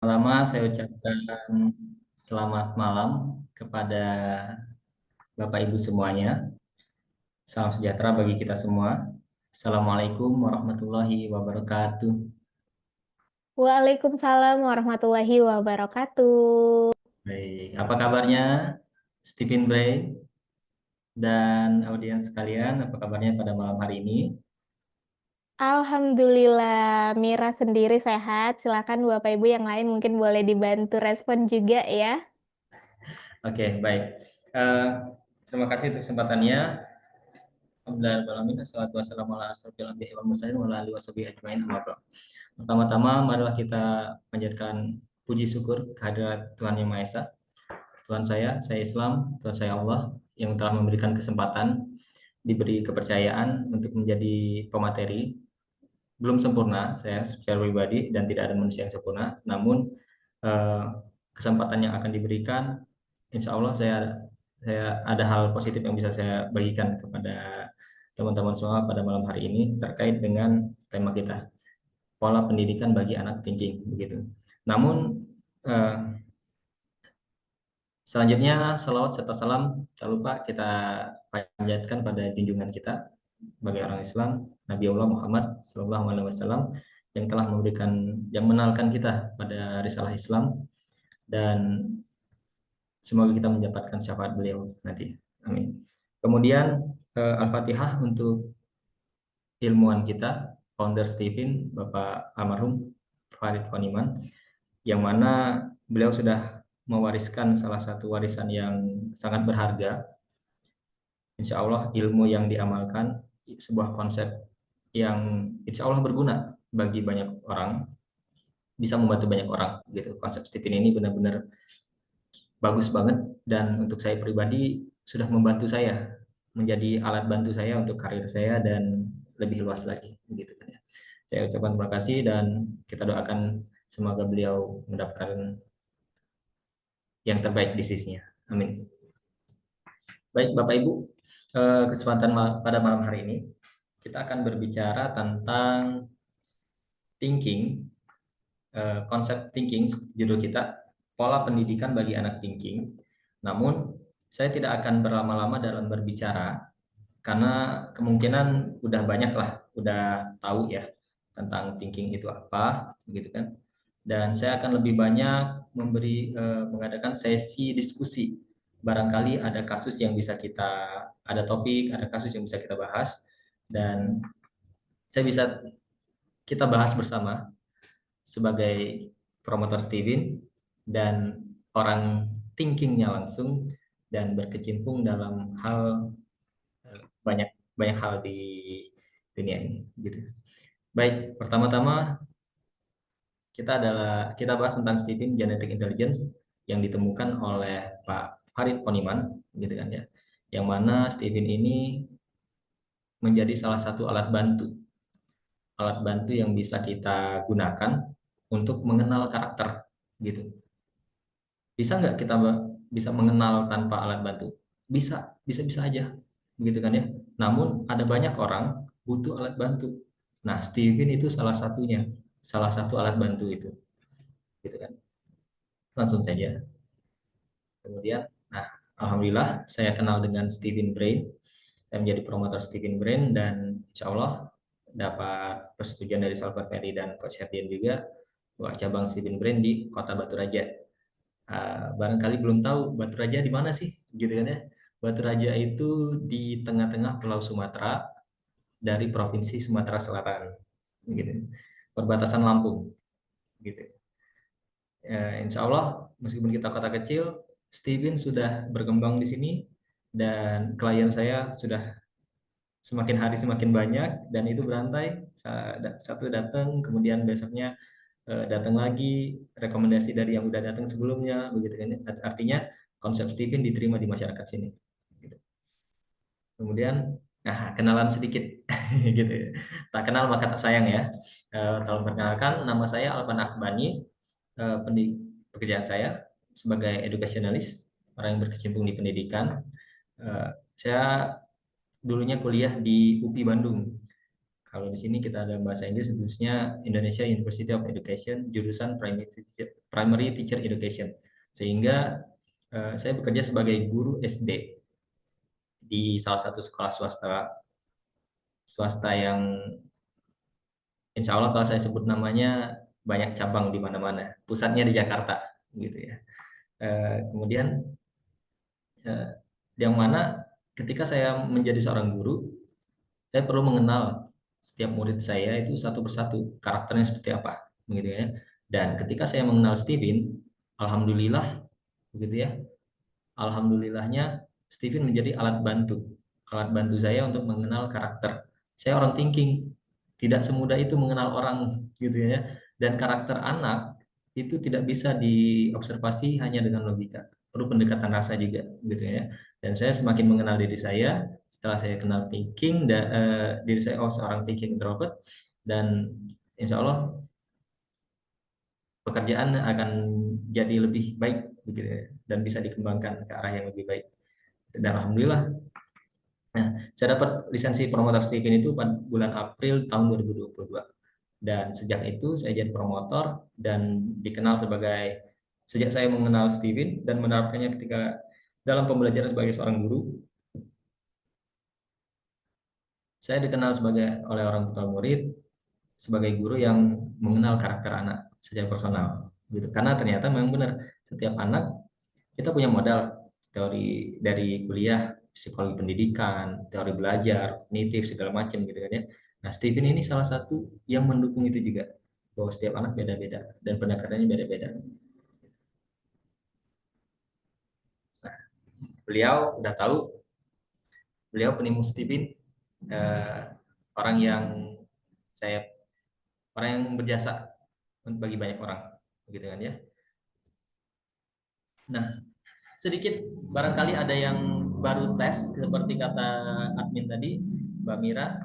Pertama, saya ucapkan selamat malam kepada Bapak Ibu semuanya. Salam sejahtera bagi kita semua. Assalamualaikum warahmatullahi wabarakatuh. Waalaikumsalam warahmatullahi wabarakatuh. Baik, apa kabarnya Stephen Bray dan audiens sekalian? Apa kabarnya pada malam hari ini? Alhamdulillah, Mira sendiri sehat. Silakan Bapak Ibu yang lain mungkin boleh dibantu respon juga ya. Oke, baik. Eh, Terima kasih untuk kesempatannya. Alhamdulillahirrahmanirrahim. Assalatu wassalamu ala asrofil anbiya'i wal mursalin wa ala alihi washabihi ajmain. Amma ba'd. Pertama-tama, marilah kita panjatkan puji syukur kehadirat Tuhan Yang Maha Esa. Tuhan saya Islam, Tuhan saya Allah, yang telah memberikan kesempatan, diberi kepercayaan untuk menjadi pemateri. Belum sempurna saya secara pribadi dan tidak ada manusia yang sempurna, namun eh, kesempatan yang akan diberikan, insya Allah saya ada hal positif yang bisa saya bagikan kepada teman-teman semua pada malam hari ini terkait dengan tema kita, pola pendidikan bagi anak thinking begitu. Namun eh, selanjutnya salawat serta salam tak lupa kita panjatkan pada junjungan kita sebagai orang Islam, Nabi Allah Muhammad Sallallahu Alaihi Wasallam, yang telah yang mengenalkan kita pada risalah Islam, dan semoga kita mendapatkan syafaat beliau nanti. Amin. Kemudian Al-Fatihah untuk ilmuwan kita, founder Stephen, Bapak almarhum Farid Foniman, yang mana beliau sudah mewariskan salah satu warisan yang sangat berharga. Insya Allah ilmu yang diamalkan, sebuah konsep yang insya Allah berguna bagi banyak orang, bisa membantu banyak orang gitu. Konsep Stephen ini benar-benar bagus banget, dan untuk saya pribadi sudah membantu saya, menjadi alat bantu saya untuk karir saya dan lebih luas lagi begitu kan ya. Saya ucapkan terima kasih dan kita doakan semoga beliau mendapatkan yang terbaik di sisinya. Amin. Baik Bapak Ibu, kesempatan pada malam hari ini kita akan berbicara tentang thinking, konsep thinking, judul kita pola pendidikan bagi anak thinking. Namun saya tidak akan berlama-lama dalam berbicara karena kemungkinan udah banyak lah, udah tahu ya tentang thinking itu apa, gitu kan. Dan saya akan lebih banyak mengadakan sesi diskusi. Barangkali ada kasus yang bisa kita, ada topik, ada kasus yang bisa kita bahas, dan saya bisa kita bahas bersama sebagai promotor Steven dan orang thinkingnya langsung, dan berkecimpung dalam hal, banyak banyak hal di dunia ini gitu. Baik, pertama-tama kita bahas tentang Steven Genetic Intelligence yang ditemukan oleh Pak Farid Poniman gitu kan ya. Yang mana Steven ini menjadi salah satu alat bantu yang bisa kita gunakan untuk mengenal karakter gitu. Bisa nggak kita bisa mengenal tanpa alat bantu? Bisa, bisa-bisa aja, begitu kan ya. Namun ada banyak orang butuh alat bantu. Nah, Steven itu salah satunya, salah satu alat bantu itu, gitu kan. Langsung saja. Kemudian, nah, alhamdulillah saya kenal dengan Steven Brain. Saya menjadi promotor Steven Brain dan insya Allah dapat persetujuan dari Salvat Ferry dan Coach Herdian juga buat cabang Steven Brain di Kota Batu Raja. Barangkali belum tahu Batu Raja di mana sih, gitu kan ya. Batu Raja itu di tengah-tengah Pulau Sumatera dari Provinsi Sumatera Selatan, gitu. Perbatasan Lampung, gitu. Insya Allah, meskipun kita kota kecil, Steven sudah berkembang di sini dan klien saya sudah semakin hari semakin banyak, dan itu berantai. Satu datang, kemudian besoknya datang lagi, rekomendasi dari yang udah datang sebelumnya, begitu kan. Artinya konsep Steven diterima di masyarakat sini. Gitu. Kemudian, nah kenalan sedikit, gitu. Tak kenal maka tak sayang ya. Tolong perkenalkan, nama saya Alvan Akbani. Pekerjaan saya sebagai educationalist, orang yang berkecimpung di pendidikan. Saya dulunya kuliah di UPI Bandung, Kalau di sini kita ada bahasa Inggris, khususnya Indonesia University of Education, jurusan Primary Teacher Education. Sehingga saya bekerja sebagai guru SD di salah satu sekolah swasta swasta yang insya Allah kalau saya sebut namanya banyak cabang di mana-mana. Pusatnya di Jakarta, gitu ya. Kemudian eh, yang mana ketika saya menjadi seorang guru, saya perlu mengenal setiap murid saya itu satu persatu karakternya seperti apa, begitu ya. Dan ketika saya mengenal Steven, alhamdulillah, begitu ya. Alhamdulillahnya Steven menjadi alat bantu saya untuk mengenal karakter. Saya orang thinking, tidak semudah itu mengenal orang, gitu ya. Dan karakter anak itu tidak bisa diobservasi hanya dengan logika, perlu pendekatan rasa juga, gitu ya. Dan saya semakin mengenal diri saya setelah saya kenal thinking, diri saya seorang thinking introvert, dan insya Allah pekerjaan akan jadi lebih baik, begitu ya, dan bisa dikembangkan ke arah yang lebih baik. Dan alhamdulillah, nah, saya dapat lisensi promotor Steven itu pada bulan April tahun 2022. Dan sejak itu saya jadi promotor dan dikenal sebagai, sejak saya mengenal Steven dan menerapkannya ketika dalam pembelajaran sebagai seorang guru, saya dikenal sebagai oleh orang tua murid sebagai guru yang mengenal karakter anak secara personal, gitu. Karena ternyata memang benar, setiap anak kita punya modal teori dari kuliah, psikologi pendidikan, teori belajar, kognitif segala macam, gitu kan ya. Nah, Steven ini salah satu yang mendukung itu juga, bahwa setiap anak beda-beda dan pendekatannya beda-beda. Beliau udah tahu, beliau penemu Steven, eh, orang yang saya orang yang berjasa bagi banyak orang, gitu kan ya. Nah, sedikit barangkali ada yang baru tes, seperti kata admin tadi, Mbak Mira,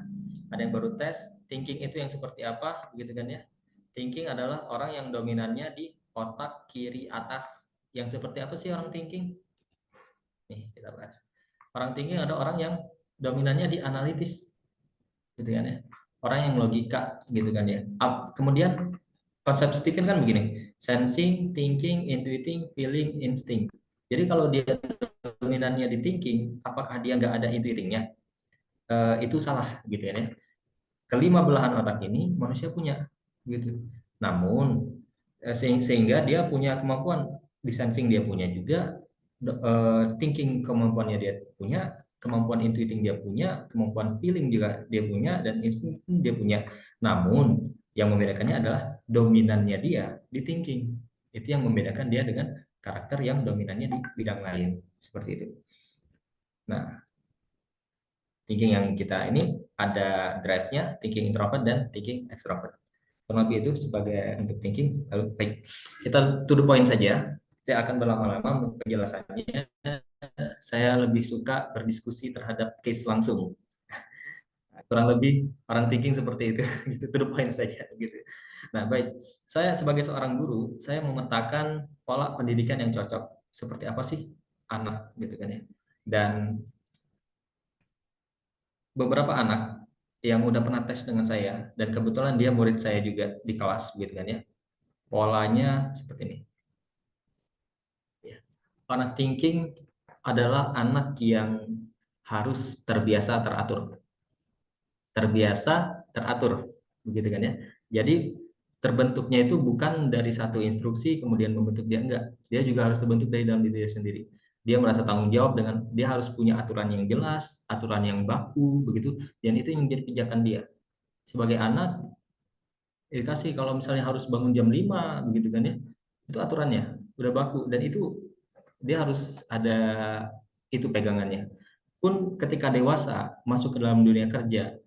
ada yang baru tes, thinking itu yang seperti apa, gitu kan ya. Thinking adalah orang yang dominannya di otak kiri atas. Yang seperti apa sih orang thinking? Nih, kita bahas. Orang thinking ada orang yang dominannya di analitis, gitu kan ya. Orang yang logika, gitu kan ya. Kemudian konsep Stephen kan begini, sensing, thinking, intuiting, feeling, instinct. Jadi kalau dia dominannya di thinking, apakah dia nggak ada intuitingnya? Itu salah, gitu ya. Kelima belahan otak ini manusia punya, gitu. Namun sehingga dia punya kemampuan di sensing, dia punya juga, thinking kemampuannya dia punya, kemampuan intuiting dia punya, kemampuan feeling juga dia punya, dan insting dia punya. Namun yang membedakannya adalah dominannya dia di thinking. Itu yang membedakan dia dengan karakter yang dominannya di bidang lain, seperti itu. Nah, thinking yang kita ini ada drive-nya, thinking introvert dan thinking extrovert. Kurang lebih itu sebagai untuk thinking. Lalu baik, kita to the point saja. Kita akan berlama-lama penjelasannya. Saya lebih suka berdiskusi terhadap case langsung. Kurang lebih orang thinking seperti itu, gitu, to the point saja, gitu. Nah, baik. Saya sebagai seorang guru, saya memetakan pola pendidikan yang cocok. Seperti apa sih anak, gitu kan ya. Dan beberapa anak yang udah pernah tes dengan saya, dan kebetulan dia murid saya juga di kelas, gitu kan ya. Polanya seperti ini. Ya. Anak thinking adalah anak yang harus terbiasa teratur. Terbiasa teratur, begitu kan ya. Jadi terbentuknya itu bukan dari satu instruksi kemudian membentuk dia, enggak. Dia juga harus terbentuk dari dalam diri dia sendiri. Dia merasa tanggung jawab dengan dia harus punya aturan yang jelas, aturan yang baku, begitu. Dan itu yang menjadi pijakan dia. Sebagai anak, dikasih kalau misalnya harus bangun jam 5 begitu kan ya, itu aturannya udah baku, dan itu dia harus ada itu pegangannya. Pun ketika dewasa masuk ke dalam dunia kerja,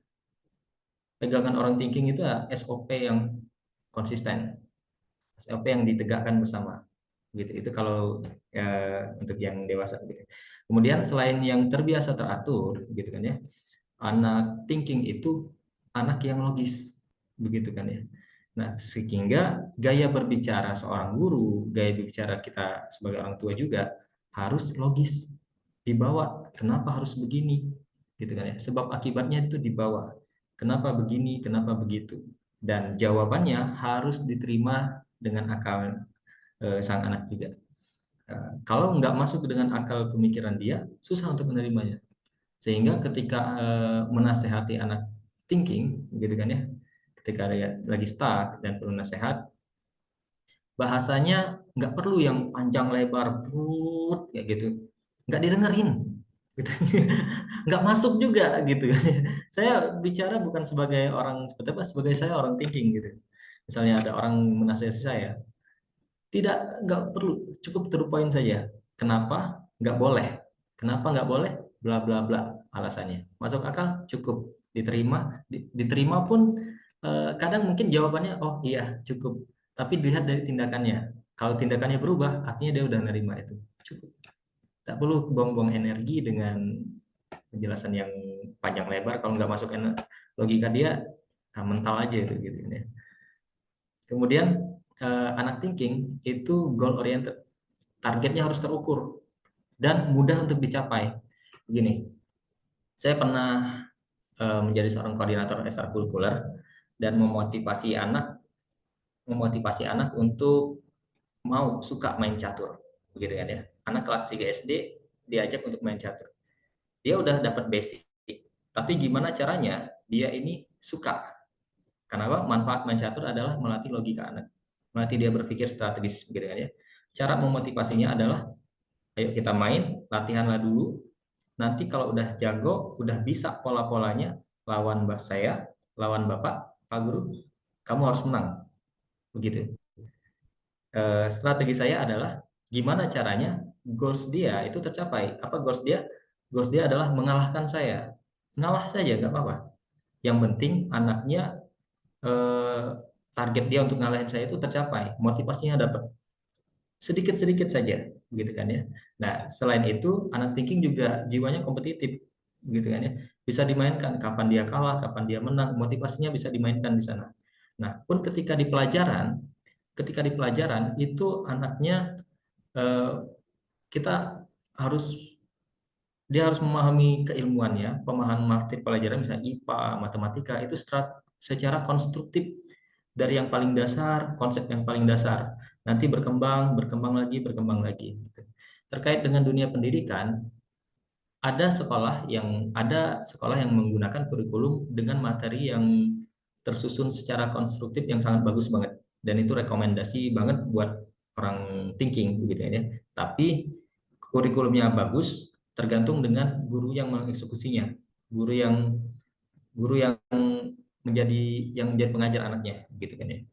pegangan orang thinking itu SOP yang konsisten, SOP yang ditegakkan bersama, gitu. Itu kalau untuk yang dewasa, gitu. Kemudian selain yang terbiasa teratur, gitu kan ya, anak thinking itu anak yang logis, begitu kan ya. Nah, sehingga gaya berbicara seorang guru, gaya berbicara kita sebagai orang tua juga harus logis, dibawa. Kenapa harus begini? Gitu kan ya. Sebab akibatnya itu dibawa. kenapa begini, kenapa begitu. Dan jawabannya harus diterima dengan akal sang anak juga. Kalau nggak masuk dengan akal pemikiran dia, susah untuk menerimanya. Sehingga ketika menasehati anak thinking, gitu kan ya, ketika dia lagi stuck dan perlu nasihat, bahasanya nggak perlu yang panjang lebar, brut, kayak gitu, nggak didengerin, gitu. Nggak masuk juga, gitu. Saya bicara bukan sebagai orang seperti apa, sebagai saya orang thinking, gitu. Misalnya ada orang menasihati saya, nggak perlu, cukup to the point saja. Kenapa nggak boleh? Kenapa nggak boleh? Bla bla bla alasannya. Masuk akal, cukup diterima. Diterima pun kadang mungkin jawabannya oh iya cukup. Tapi dilihat dari tindakannya. Kalau tindakannya berubah, artinya dia udah nerima itu. Cukup. Tak perlu buang-buang energi dengan penjelasan yang panjang lebar. Kalau nggak masuk logika dia, mental aja itu gitu ya. Kemudian anak thinking itu goal oriented. Targetnya harus terukur dan mudah untuk dicapai. Begini, saya pernah menjadi seorang koordinator ekstrakurikuler dan memotivasi anak untuk mau suka main catur, begitu kan ya. Anak kelas 3 SD diajak untuk main catur. Dia udah dapat basic, tapi gimana caranya dia ini suka? Karena apa? Manfaat main catur adalah melatih logika anak, melatih dia berpikir strategis, begitu kan ya. Cara memotivasinya adalah, ayo kita main, latihanlah dulu. Nanti kalau udah jago, udah bisa pola-polanya, lawan saya, lawan Bapak, Pak Guru, kamu harus menang. Begitu. Strategi saya adalah gimana caranya goals dia itu tercapai. Apa goals dia? Goals dia adalah mengalahkan saya. Ngalah saja, nggak apa-apa. Yang penting anaknya eh, target dia untuk ngalahin saya itu tercapai. Motivasinya dapat. Sedikit-sedikit saja, gitu kan ya. Nah, selain itu, anak thinking juga jiwanya kompetitif, gitu kan ya. Bisa dimainkan kapan dia kalah, kapan dia menang, motivasinya bisa dimainkan di sana. Nah, pun ketika di pelajaran itu anaknya eh, kita harus dia harus memahami keilmuannya, pemahaman materi pelajaran misalnya IPA, matematika itu secara konstruktif dari yang paling dasar, konsep yang paling dasar. Nanti berkembang, berkembang lagi. Gitu. Terkait dengan dunia pendidikan, ada sekolah yang menggunakan kurikulum dengan materi yang tersusun secara konstruktif yang sangat bagus banget. Dan itu rekomendasi banget buat orang thinking begitu ya. Tapi kurikulumnya bagus tergantung dengan guru yang mengeksekusinya. Guru yang guru yang menjadi pengajar anaknya gitu kan ya.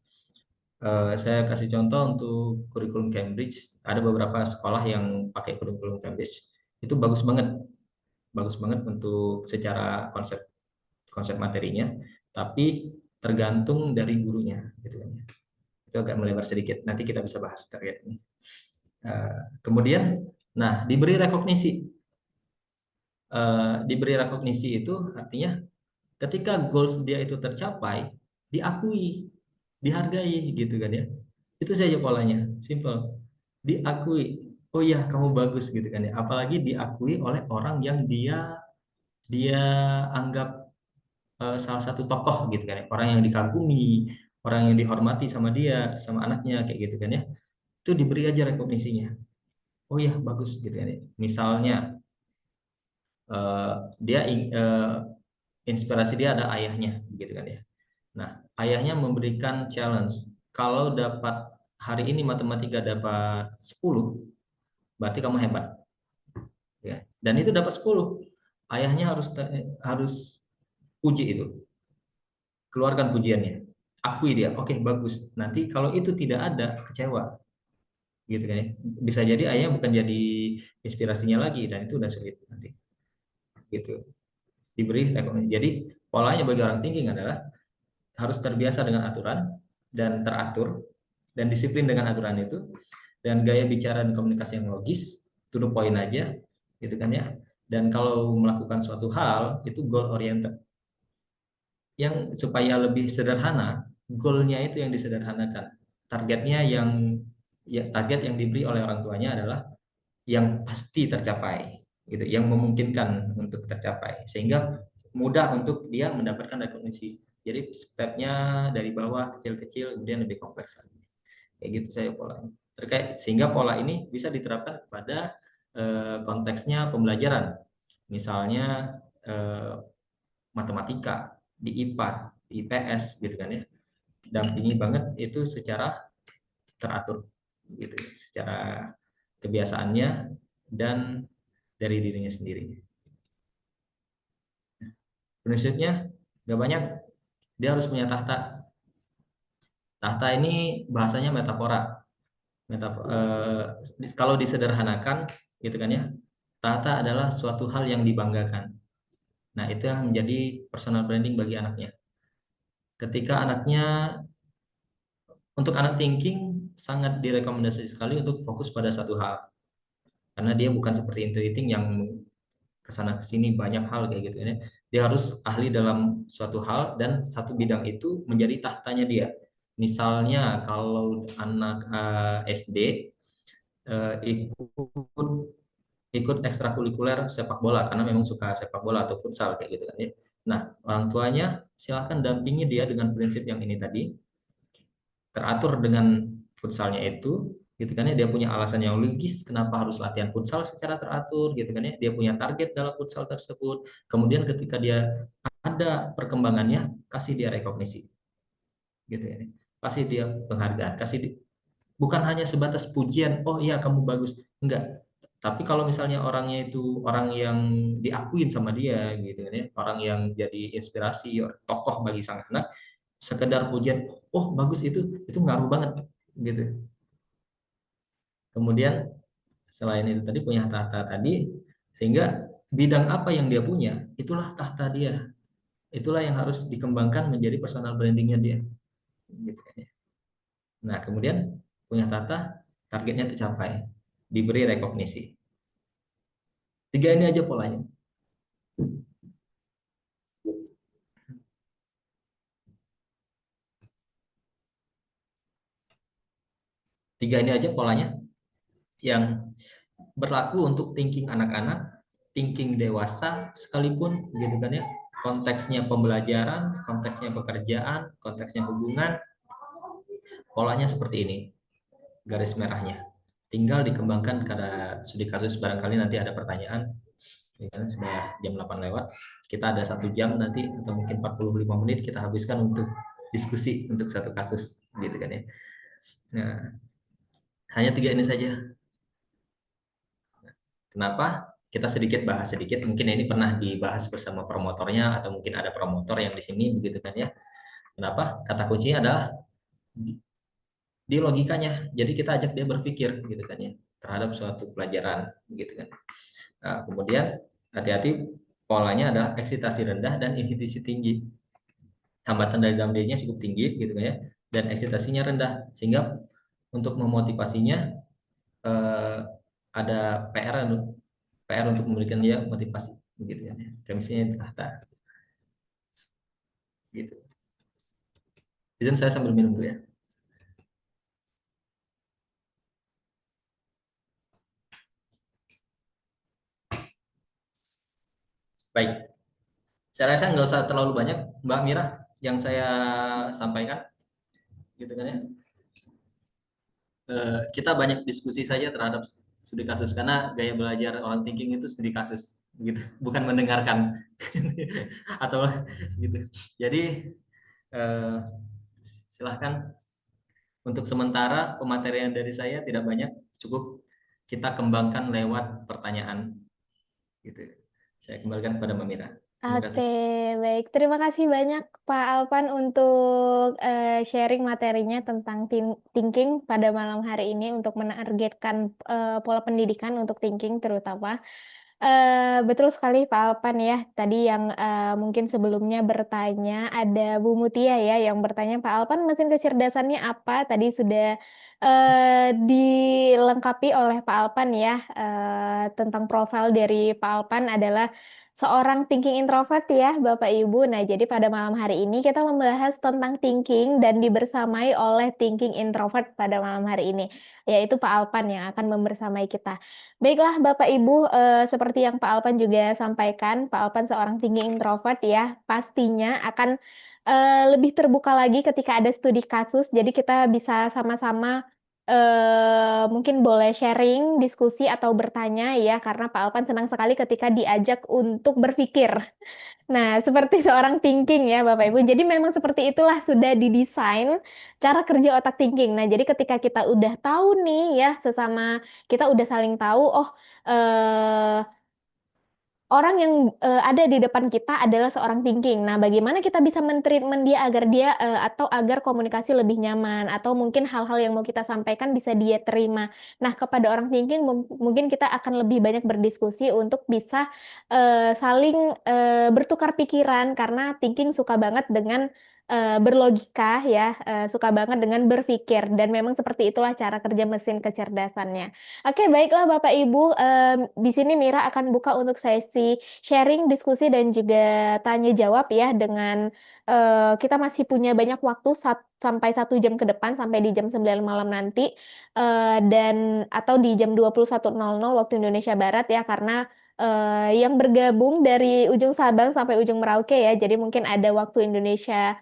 Saya kasih contoh untuk kurikulum Cambridge. Ada beberapa sekolah yang pakai kurikulum Cambridge. Itu bagus banget untuk secara konsep konsep materinya. Tapi tergantung dari gurunya, gitu kan. Ya. Itu agak melebar sedikit. Nanti kita bisa bahas terkait ini. Kemudian, nah diberi rekognisi itu artinya ketika goals dia itu tercapai, diakui, dihargai gitu kan ya. Itu saja polanya, simple. Diakui. Oh iya, kamu bagus gitu kan ya. Apalagi diakui oleh orang yang dia dia anggap salah satu tokoh gitu kan ya. Orang yang dikagumi, orang yang dihormati sama dia, sama anaknya kayak gitu kan ya. Itu diberi aja rekognisinya. Oh iya, bagus gitu kan ya. Misalnya eh, dia inspirasi dia ada ayahnya gitu kan ya. Nah, ayahnya memberikan challenge. Kalau dapat hari ini matematika dapat 10, berarti kamu hebat. Ya. Dan itu dapat 10. Ayahnya harus puji itu. Keluarkan pujiannya. Akui dia. Oke, bagus. Nanti kalau itu tidak ada, kecewa. Gitu kan ya. Bisa jadi ayahnya bukan jadi inspirasinya lagi dan itu udah sulit nanti. Gitu. Diberi rekomendasi. Jadi polanya bagi orang thinking adalah harus terbiasa dengan aturan dan teratur dan disiplin dengan aturan itu dan gaya bicara dan komunikasi yang logis, to the point aja, gitu kan ya. Dan kalau melakukan suatu hal itu goal oriented. Yang supaya lebih sederhana, goalnya itu yang disederhanakan. Targetnya target yang diberi oleh orang tuanya adalah yang pasti tercapai, gitu, yang memungkinkan untuk tercapai. Sehingga mudah untuk dia mendapatkan rekognisi. Jadi stepnya dari bawah kecil-kecil kemudian lebih kompleks lagi. Kayak gitu saya polanya. Terkait sehingga pola ini bisa diterapkan pada konteksnya pembelajaran. Misalnya matematika di IPA, di IPS gitu kan ya. Dampingi banget itu secara teratur gitu, secara kebiasaannya dan dari dirinya sendiri. Prinsipnya nggak banyak, dia harus punya tahta. Tahta ini bahasanya metafora. Kalau disederhanakan gitu kan ya, tahta adalah suatu hal yang dibanggakan. Nah, itu yang menjadi personal branding bagi anaknya. Ketika anaknya, untuk anak thinking sangat direkomendasi sekali untuk fokus pada satu hal. Karena dia bukan seperti intuiting yang kesana kesini banyak hal kayak gitu ya. Dia harus ahli dalam suatu hal dan satu bidang itu menjadi tahtanya dia. Misalnya kalau anak SD ikut ikut ekstrakurikuler sepak bola karena memang suka sepak bola atau futsal kayak gitu kan ya. Nah, orang tuanya silahkan dampingi dia dengan prinsip yang ini tadi, teratur dengan futsalnya itu gitu kan ya, dia punya alasan yang logis kenapa harus latihan futsal secara teratur gitu kan ya, dia punya target dalam futsal tersebut, kemudian ketika dia ada perkembangannya kasih dia rekognisi gitu ya, kasih dia penghargaan, bukan hanya sebatas pujian, oh iya kamu bagus, enggak, tapi kalau misalnya orangnya itu orang yang diakuin sama dia gitu kan ya, orang yang jadi inspirasi tokoh bagi sang anak, sekedar pujian oh bagus, itu ngaruh banget gitu. Kemudian selain itu tadi punya tahta tadi, sehingga bidang apa yang dia punya itulah tahta dia, itulah yang harus dikembangkan menjadi personal brandingnya dia gitu kan ya. Nah kemudian punya tahta, targetnya tercapai, diberi rekognisi. Tiga ini aja polanya. Tiga ini aja polanya yang berlaku untuk thinking anak-anak, thinking dewasa sekalipun gitu kan ya. Konteksnya pembelajaran, konteksnya pekerjaan, konteksnya hubungan, polanya seperti ini, garis merahnya. Tinggal dikembangkan karena studi kasus, barangkali nanti ada pertanyaan. Ya kan, sudah jam 8 lewat. Kita ada 1 jam nanti atau mungkin 45 menit kita habiskan untuk diskusi untuk satu kasus gitu kan ya. Nah, hanya tiga ini saja. Kenapa? Kita sedikit bahas sedikit, mungkin ini pernah dibahas bersama promotornya atau mungkin ada promotor yang di sini begitu kan ya. Kenapa? Kata kuncinya adalah di logikanya. Jadi kita ajak dia berpikir gitu kan ya terhadap suatu pelajaran gitu kan. Nah, kemudian hati-hati, polanya adalah eksitasi rendah dan inhibisi tinggi. Hambatan dari dalam dirinya cukup tinggi gitu kan ya, dan eksitasinya rendah, sehingga untuk memotivasinya eh, ada PR untuk memberikan dia motivasi begitu kan ya. Kemistrinya di tahta gitu. Izin saya sambil minum dulu ya. Baik, saya rasa nggak usah terlalu banyak Mbak Mira yang saya sampaikan gitu kan ya. Kita banyak diskusi saja terhadap studi kasus karena gaya belajar orang thinking itu studi kasus gitu, bukan mendengarkan atau gitu. Jadi eh, silahkan, untuk sementara pematerian dari saya tidak banyak, cukup kita kembangkan lewat pertanyaan gitu. Saya kembalikan kepada Mbak Mira. Terima Oke, kasih. baik. Terima kasih banyak Pak Alpan untuk sharing materinya tentang thinking pada malam hari ini untuk menargetkan pola pendidikan untuk thinking terutama. Betul sekali Pak Alpan ya. Tadi yang mungkin sebelumnya bertanya ada Bu Mutia ya yang bertanya Pak Alpan mesin kecerdasannya apa? Tadi sudah dilengkapi oleh Pak Alpan ya. Tentang profil dari Pak Alpan adalah seorang thinking introvert ya, Bapak Ibu. Nah, jadi pada malam hari ini kita membahas tentang thinking dan dibersamai oleh thinking introvert pada malam hari ini, yaitu Pak Alpan yang akan membersamai kita. Baiklah, Bapak Ibu, seperti yang Pak Alpan juga sampaikan, Pak Alpan seorang thinking introvert ya, pastinya akan lebih terbuka lagi ketika ada studi kasus. Jadi kita bisa sama-sama mungkin boleh sharing, diskusi atau bertanya ya, karena Pak Alpan senang sekali ketika diajak untuk berpikir. Nah, seperti seorang thinking ya Bapak Ibu. Jadi memang seperti itulah sudah didesain cara kerja otak thinking. Nah, jadi ketika kita udah tahu nih ya sesama kita udah saling tahu, oh eh orang yang ada di depan kita adalah seorang thinking. Nah, bagaimana kita bisa men-treatment dia agar dia atau agar komunikasi lebih nyaman atau mungkin hal-hal yang mau kita sampaikan bisa dia terima. Nah, kepada orang thinking mungkin kita akan lebih banyak berdiskusi untuk bisa saling bertukar pikiran karena thinking suka banget dengan berlogika ya, suka banget dengan berpikir dan memang seperti itulah cara kerja mesin kecerdasannya. Oke, baiklah Bapak Ibu. Di sini Mira akan buka untuk sesi sharing, diskusi, dan juga tanya jawab ya dengan kita masih punya banyak waktu sampai 1 jam ke depan, sampai di jam 9 malam nanti, dan atau di jam 21.00 waktu Indonesia Barat ya, karena yang bergabung dari ujung Sabang sampai ujung Merauke ya, jadi mungkin ada waktu Indonesia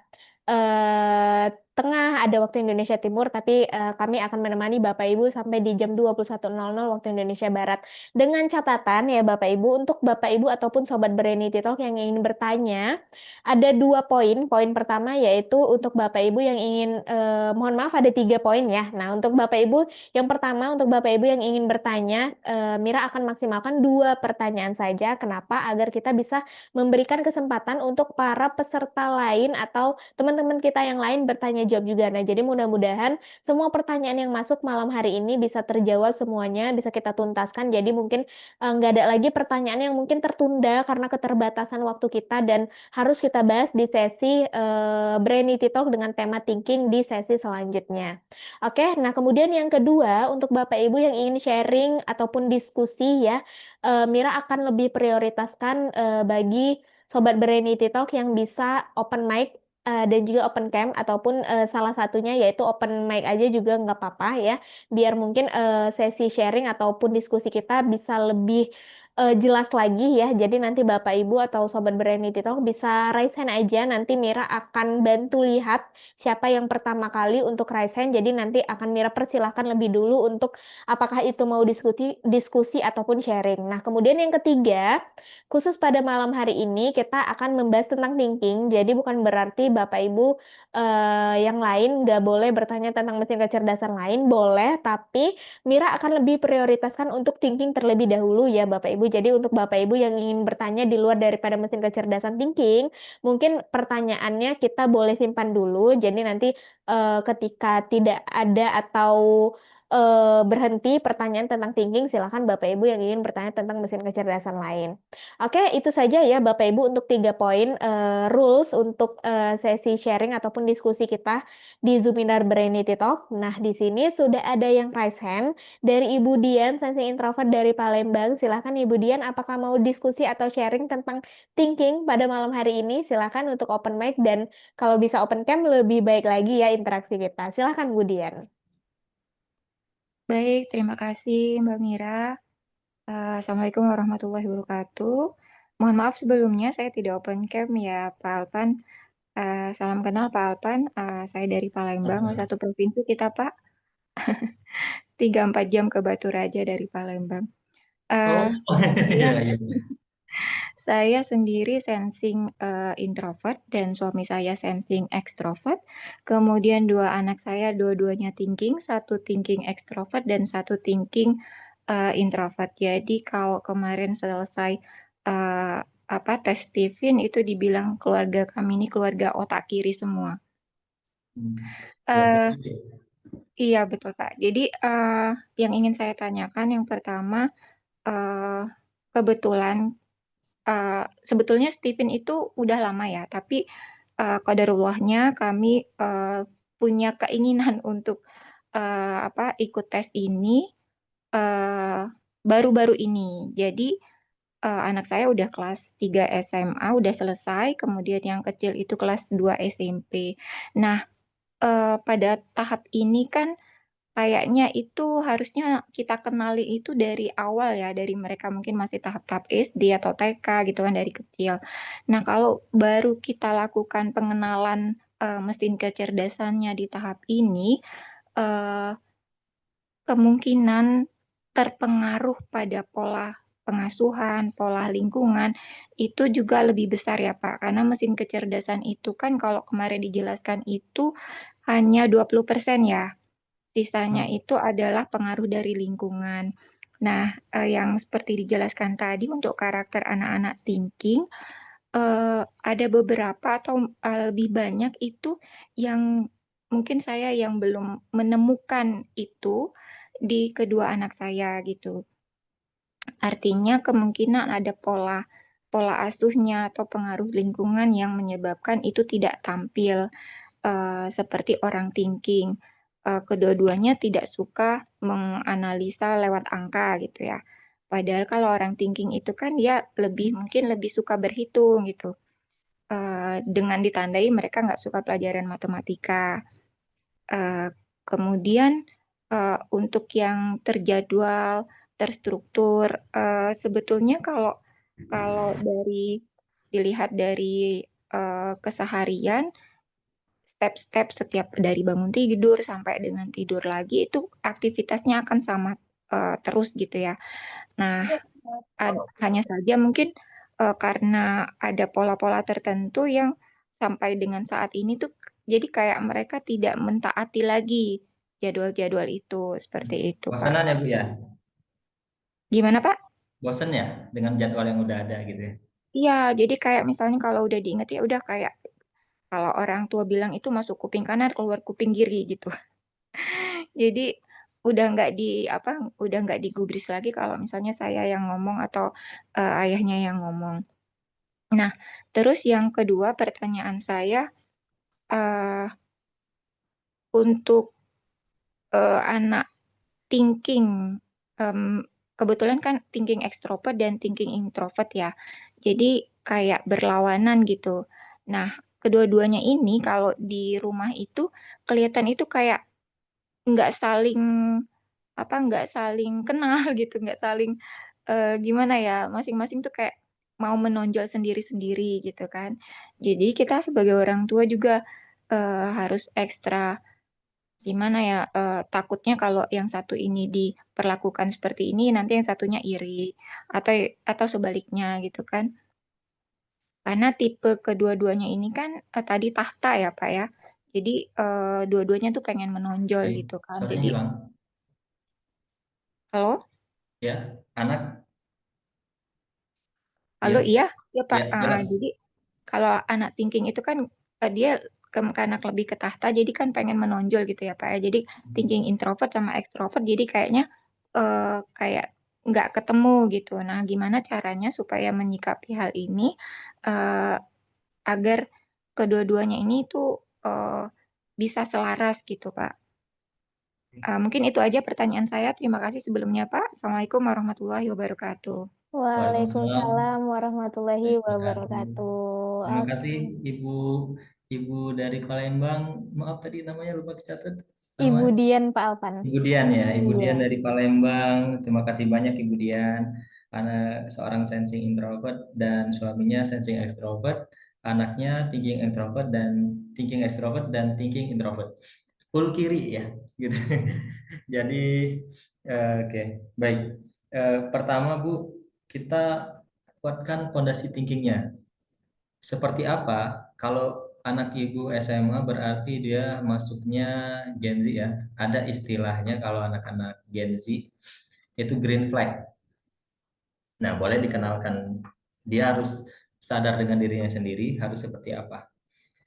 Tengah, ada waktu Indonesia Timur, tapi kami akan menemani Bapak Ibu sampai di jam 21.00 waktu Indonesia Barat. Dengan catatan ya Bapak Ibu, untuk Bapak Ibu ataupun Sobat Berenity Talk yang ingin bertanya, ada 2 poin. Poin pertama yaitu untuk Bapak Ibu yang ingin, mohon maaf ada 3 poin ya. Nah, untuk Bapak Ibu, yang pertama untuk Bapak Ibu yang ingin bertanya, Mira akan maksimalkan 2 pertanyaan saja. Kenapa? Agar kita bisa memberikan kesempatan untuk para peserta lain atau teman-teman kita yang lain bertanya jawab juga. Nah, jadi mudah-mudahan semua pertanyaan yang masuk malam hari ini bisa terjawab semuanya, bisa kita tuntaskan. Jadi mungkin nggak ada lagi pertanyaan yang mungkin tertunda karena keterbatasan waktu kita dan harus kita bahas di sesi Brainy Talk dengan tema thinking di sesi selanjutnya. Oke, nah kemudian yang kedua untuk Bapak Ibu yang ingin sharing ataupun diskusi ya, Mira akan lebih prioritaskan bagi Sobat Berenity Talk yang bisa open mic dan juga open cam ataupun salah satunya yaitu open mic aja juga nggak apa-apa ya, biar mungkin sesi sharing ataupun diskusi kita bisa lebih jelas lagi ya. Jadi nanti Bapak Ibu atau Sobat Berenity Talk bisa raise hand aja, nanti Mira akan bantu lihat siapa yang pertama kali untuk raise hand. Jadi nanti akan Mira persilahkan lebih dulu untuk apakah itu mau diskusi ataupun sharing. Nah, kemudian yang ketiga, khusus pada malam hari ini kita akan membahas tentang thinking. Jadi bukan berarti Bapak Ibu yang lain nggak boleh bertanya tentang mesin kecerdasan lain, boleh, tapi Mira akan lebih prioritaskan untuk thinking terlebih dahulu ya Bapak Ibu. Jadi untuk Bapak Ibu yang ingin bertanya di luar daripada mesin kecerdasan thinking, mungkin pertanyaannya kita boleh simpan dulu. Jadi nanti ketika tidak ada atau berhenti pertanyaan tentang thinking, silakan Bapak Ibu yang ingin bertanya tentang mesin kecerdasan lain. Oke, itu saja ya Bapak Ibu untuk 3 poin rules untuk sesi sharing ataupun diskusi kita di Zoominar Brainity Talk. Nah, di sini sudah ada yang raise hand dari Ibu Dian, sensing introvert dari Palembang. Silakan Ibu Dian, apakah mau diskusi atau sharing tentang thinking pada malam hari ini? Silakan untuk open mic dan kalau bisa open cam lebih baik lagi ya interaksi kita. Silakan Bu Dian. Baik, terima kasih Mbak Mira. Assalamualaikum warahmatullahi wabarakatuh. Mohon maaf sebelumnya saya tidak open cam ya Pak Alpan. Salam kenal Pak Alpan. Saya dari Palembang, satu provinsi kita Pak. 3-4 jam ke Batu Raja dari Palembang. Oh, Saya, iya, iya. saya sendiri sensing introvert dan suami saya sensing extrovert. Kemudian 2 anak saya dua-duanya thinking, satu thinking extrovert dan satu thinking introvert. Jadi kalau kemarin selesai tes Stephen itu dibilang keluarga kami ini keluarga otak kiri semua. Ya, Eh, betul. iya betul Kak. Jadi yang ingin saya tanyakan yang pertama, eh, kebetulan sebetulnya Stephen itu udah lama ya, tapi qadarullahnya kami punya keinginan untuk ikut tes ini. eh, baru-baru ini. Jadi anak saya udah kelas 3 SMA, udah selesai, kemudian yang kecil itu kelas 2 SMP. Nah, pada tahap ini kan kayaknya itu harusnya kita kenali itu dari awal ya, dari mereka mungkin masih tahap-tahap SD atau TK gitu kan dari kecil. Nah, kalau baru kita lakukan pengenalan mesin kecerdasannya di tahap ini, eh, kemungkinan terpengaruh pada pola pengasuhan, pola lingkungan, itu juga lebih besar ya Pak. Karena mesin kecerdasan itu kan kalau kemarin dijelaskan itu hanya 20% ya. Sisanya Hmm. itu adalah pengaruh dari lingkungan. Nah, yang seperti dijelaskan tadi untuk karakter anak-anak thinking, ada beberapa atau lebih banyak itu yang mungkin saya yang belum menemukan itu di kedua anak saya gitu. Artinya kemungkinan ada pola pola asuhnya atau pengaruh lingkungan yang menyebabkan itu tidak tampil seperti orang thinking. Kedua-duanya tidak suka menganalisa lewat angka gitu ya. Padahal kalau orang thinking itu kan dia lebih mungkin lebih suka berhitung gitu. Dengan ditandai mereka nggak suka pelajaran matematika. Eh, Kemudian untuk yang terjadwal, terstruktur, sebetulnya kalau kalau dilihat dari keseharian, step-step setiap dari bangun tidur sampai dengan tidur lagi itu aktivitasnya akan sama terus gitu ya. Nah, hanya saja mungkin karena ada pola-pola tertentu yang sampai dengan saat ini tuh jadi kayak mereka tidak mentaati lagi jadwal-jadwal itu seperti itu, Pak. Bosanan ya Bu ya? Gimana, Pak? Bosen ya dengan jadwal yang udah ada gitu ya? Iya, jadi kayak misalnya kalau udah diinget ya udah kayak kalau orang tua bilang itu masuk kuping kanan keluar kuping kiri gitu. Jadi udah nggak di apa, udah nggak digubris lagi kalau misalnya saya yang ngomong atau ayahnya yang ngomong. Nah, terus yang kedua pertanyaan saya eh, untuk anak thinking, em, kebetulan kan thinking extrovert dan thinking introvert ya. Jadi kayak berlawanan gitu. Nah, kedua-duanya ini kalau di rumah itu kelihatan itu kayak nggak saling nggak saling kenal gitu, nggak saling gimana ya, masing-masing tuh kayak mau menonjol sendiri-sendiri gitu kan. Jadi kita sebagai orang tua juga harus ekstra gimana ya, takutnya kalau yang satu ini diperlakukan seperti ini, nanti yang satunya iri atau atau sebaliknya gitu kan. Karena tipe kedua-duanya ini kan tadi tahta ya Pak ya. Jadi dua-duanya tuh pengen menonjol Baik, gitu kan. suaranya Jadi hilang. halo. Ya, anak, Halo, ya, iya, ya Pak. ya jelas. Jadi kalau anak thinking itu kan dia karena lebih ke tahta, jadi kan pengen menonjol gitu ya Pak ya. Jadi thinking introvert sama extrovert, jadi kayaknya kayak nggak ketemu gitu. Nah, gimana caranya supaya menyikapi hal ini eh, agar kedua-duanya ini tuh bisa selaras gitu Pak. Mungkin itu aja pertanyaan saya. Terima kasih sebelumnya Pak. Assalamualaikum warahmatullahi wabarakatuh. Waalaikumsalam Waalaikumsalam warahmatullahi wabarakatuh. wabarakatuh. Terima kasih Ibu Ibu dari Palembang. Maaf tadi namanya lupa dicatat. Nama Ibu Dian Pak Alpan. Ibu Dian ya, Ibu Iya. Dian dari Palembang. Terima kasih banyak Ibu Dian. Anak seorang sensing introvert dan suaminya sensing extrovert. Anaknya thinking introvert dan thinking extrovert dan thinking introvert. Full kiri ya, gitu. Jadi, oke, baik. Pertama Bu, kita kuatkan fondasi thinkingnya. Seperti apa? Kalau anak ibu SMA berarti dia masuknya Gen Z ya. Ada istilahnya kalau anak-anak Gen Z itu green flag. Nah, boleh dikenalkan. Dia harus sadar dengan dirinya sendiri harus seperti apa.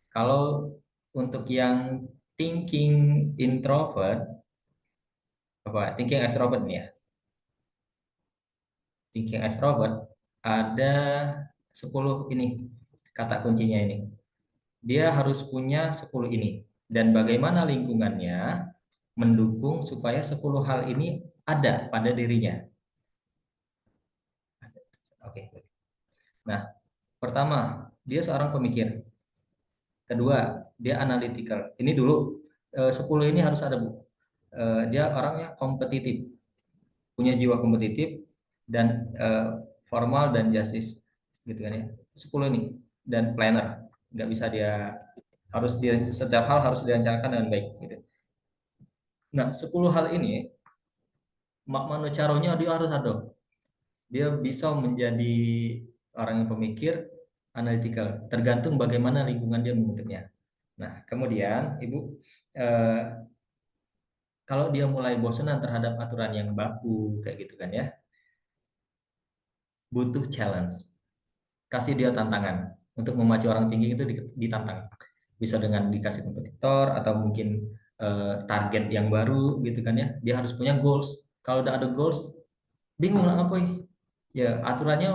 Kalau untuk yang thinking introvert, thinking extrovert nih ya. Thinking extrovert ada 10 ini kata kuncinya ini. Dia harus punya 10 ini. Dan bagaimana lingkungannya mendukung supaya 10 hal ini ada pada dirinya. Oke. Nah, pertama, dia seorang pemikir. Kedua, dia analytical. Ini dulu 10 ini harus ada, Bu. Dia orangnya kompetitif, punya jiwa kompetitif dan formal dan justice gitu kan ya. 10 ini dan planner. Nggak bisa dia setiap hal harus direncanakan dengan baik gitu. Nah, 10 hal ini mak manu caronya dia harus ada. Dia bisa menjadi orang yang pemikir, analytical, tergantung bagaimana lingkungan dia membentuknya. Nah, kemudian Ibu, eh, kalau dia mulai bosanan terhadap aturan yang baku kayak gitu kan ya, butuh challenge. Kasih dia tantangan. Untuk memacu orang tinggi itu ditantang. Bisa dengan dikasih kompetitor atau mungkin target yang baru gitu kan ya. Dia harus punya goals. Kalau udah ada goals, bingung lah apa ya aturannya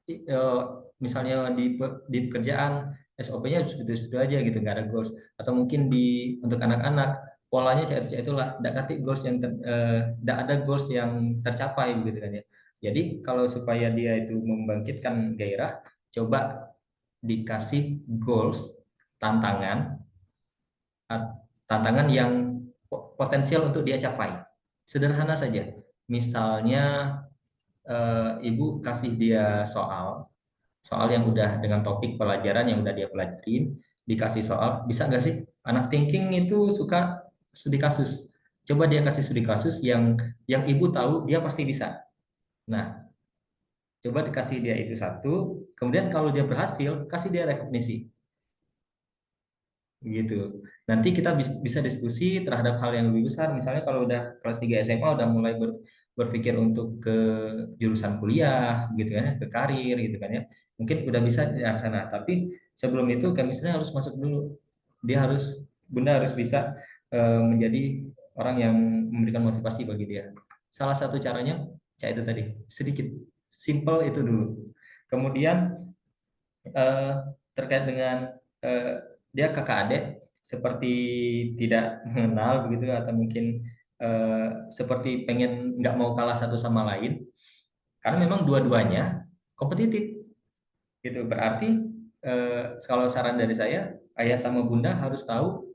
eh, misalnya di pekerjaan SOP-nya segitu-segitu aja gitu, nggak ada goals. Atau mungkin untuk anak-anak polanya cair-cair itulah, nggak kasih goals nggak ada goals yang tercapai gitu kan ya. Jadi kalau supaya dia itu membangkitkan gairah, coba dikasih goals, tantangan, tantangan yang potensial untuk dia capai. Sederhana saja. Misalnya ibu kasih dia soal yang udah dengan topik pelajaran yang udah dia pelajarin, dikasih soal, bisa nggak sih anak thinking itu suka studi kasus, coba dia kasih studi kasus yang ibu tahu dia pasti bisa. Nah, coba dikasih dia itu satu, kemudian kalau dia berhasil kasih dia rekognisi gitu. Nanti kita bisa diskusi terhadap hal yang lebih besar. Misalnya kalau udah kelas 3 SMA udah mulai berpikir untuk ke jurusan kuliah gitu kan ya, ke karir gitu kan ya. Mungkin udah bisa di arah sana. Tapi sebelum itu chemistry harus masuk dulu. Bunda harus bisa menjadi orang yang memberikan motivasi bagi dia. Salah satu caranya kayak itu tadi, sedikit simple itu dulu. Kemudian eh, terkait dengan eh, dia kakak adik seperti tidak mengenal begitu atau mungkin seperti pengen nggak mau kalah satu sama lain karena memang dua-duanya kompetitif gitu berarti kalau saran dari saya ayah sama bunda harus tahu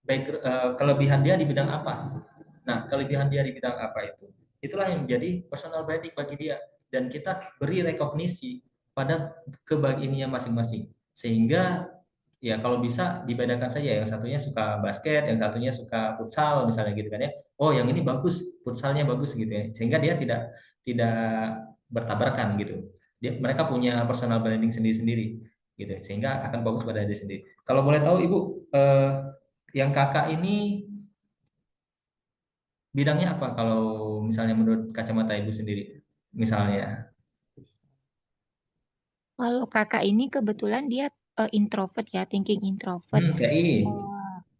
baik kelebihan dia di bidang apa. Nah, kelebihan dia di bidang apa itu? Itulah yang menjadi personal branding bagi dia dan kita beri rekognisi pada kebagiannya masing-masing. Sehingga ya kalau bisa dibedakan saja yang satunya suka basket, yang satunya suka futsal misalnya gitu kan ya. Oh, yang ini bagus, futsalnya bagus gitu ya. Sehingga dia tidak bertabrakan gitu. Mereka punya personal branding sendiri-sendiri gitu. Sehingga akan bagus pada diri sendiri. Kalau boleh tahu Ibu yang kakak ini bidangnya apa kalau misalnya menurut kacamata ibu sendiri? Misalnya, Kalau kakak ini kebetulan dia introvert ya, thinking introvert. TI.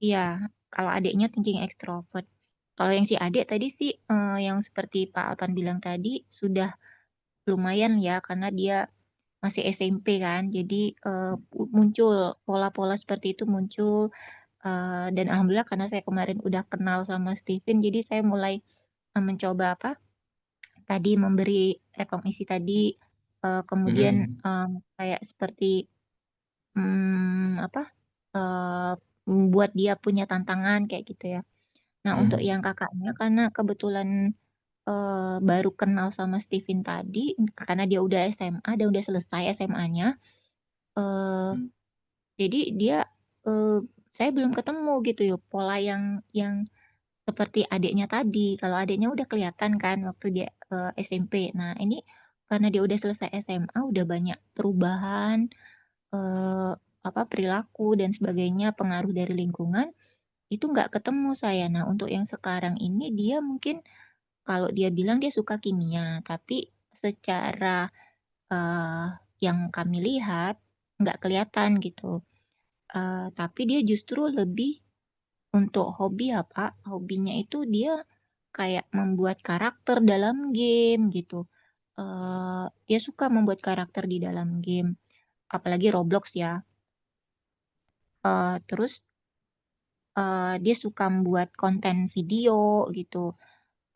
Iya, kalau adiknya thinking extrovert. Kalau yang si adik tadi sih yang seperti Pak Alpan bilang tadi sudah lumayan ya karena dia masih SMP kan. Jadi muncul pola-pola seperti itu muncul dan alhamdulillah karena saya kemarin udah kenal sama Steven jadi saya mulai mencoba apa? Tadi memberi rekognisi tadi kemudian Mm-mm. kayak seperti apa? Membuat dia punya tantangan kayak gitu ya. Nah, untuk Mm-mm. yang kakaknya, karena kebetulan baru kenal sama Steven tadi, karena dia udah SMA, dan udah selesai SMA-nya, eh, jadi dia, eh, saya belum ketemu gitu ya, pola yang seperti adiknya tadi. Kalau adiknya udah kelihatan kan waktu dia SMP. Nah, ini karena dia udah selesai SMA, udah banyak perubahan, eh, apa perilaku dan sebagainya, pengaruh dari lingkungan itu nggak ketemu saya. Nah, untuk yang sekarang ini dia mungkin kalau dia bilang dia suka kimia, tapi secara eh, yang kami lihat nggak kelihatan gitu. Tapi dia justru lebih untuk hobi ya Pak. Hobinya itu dia kayak membuat karakter dalam game gitu. Dia suka membuat karakter di dalam game, apalagi Roblox ya. Terus dia suka membuat konten video gitu.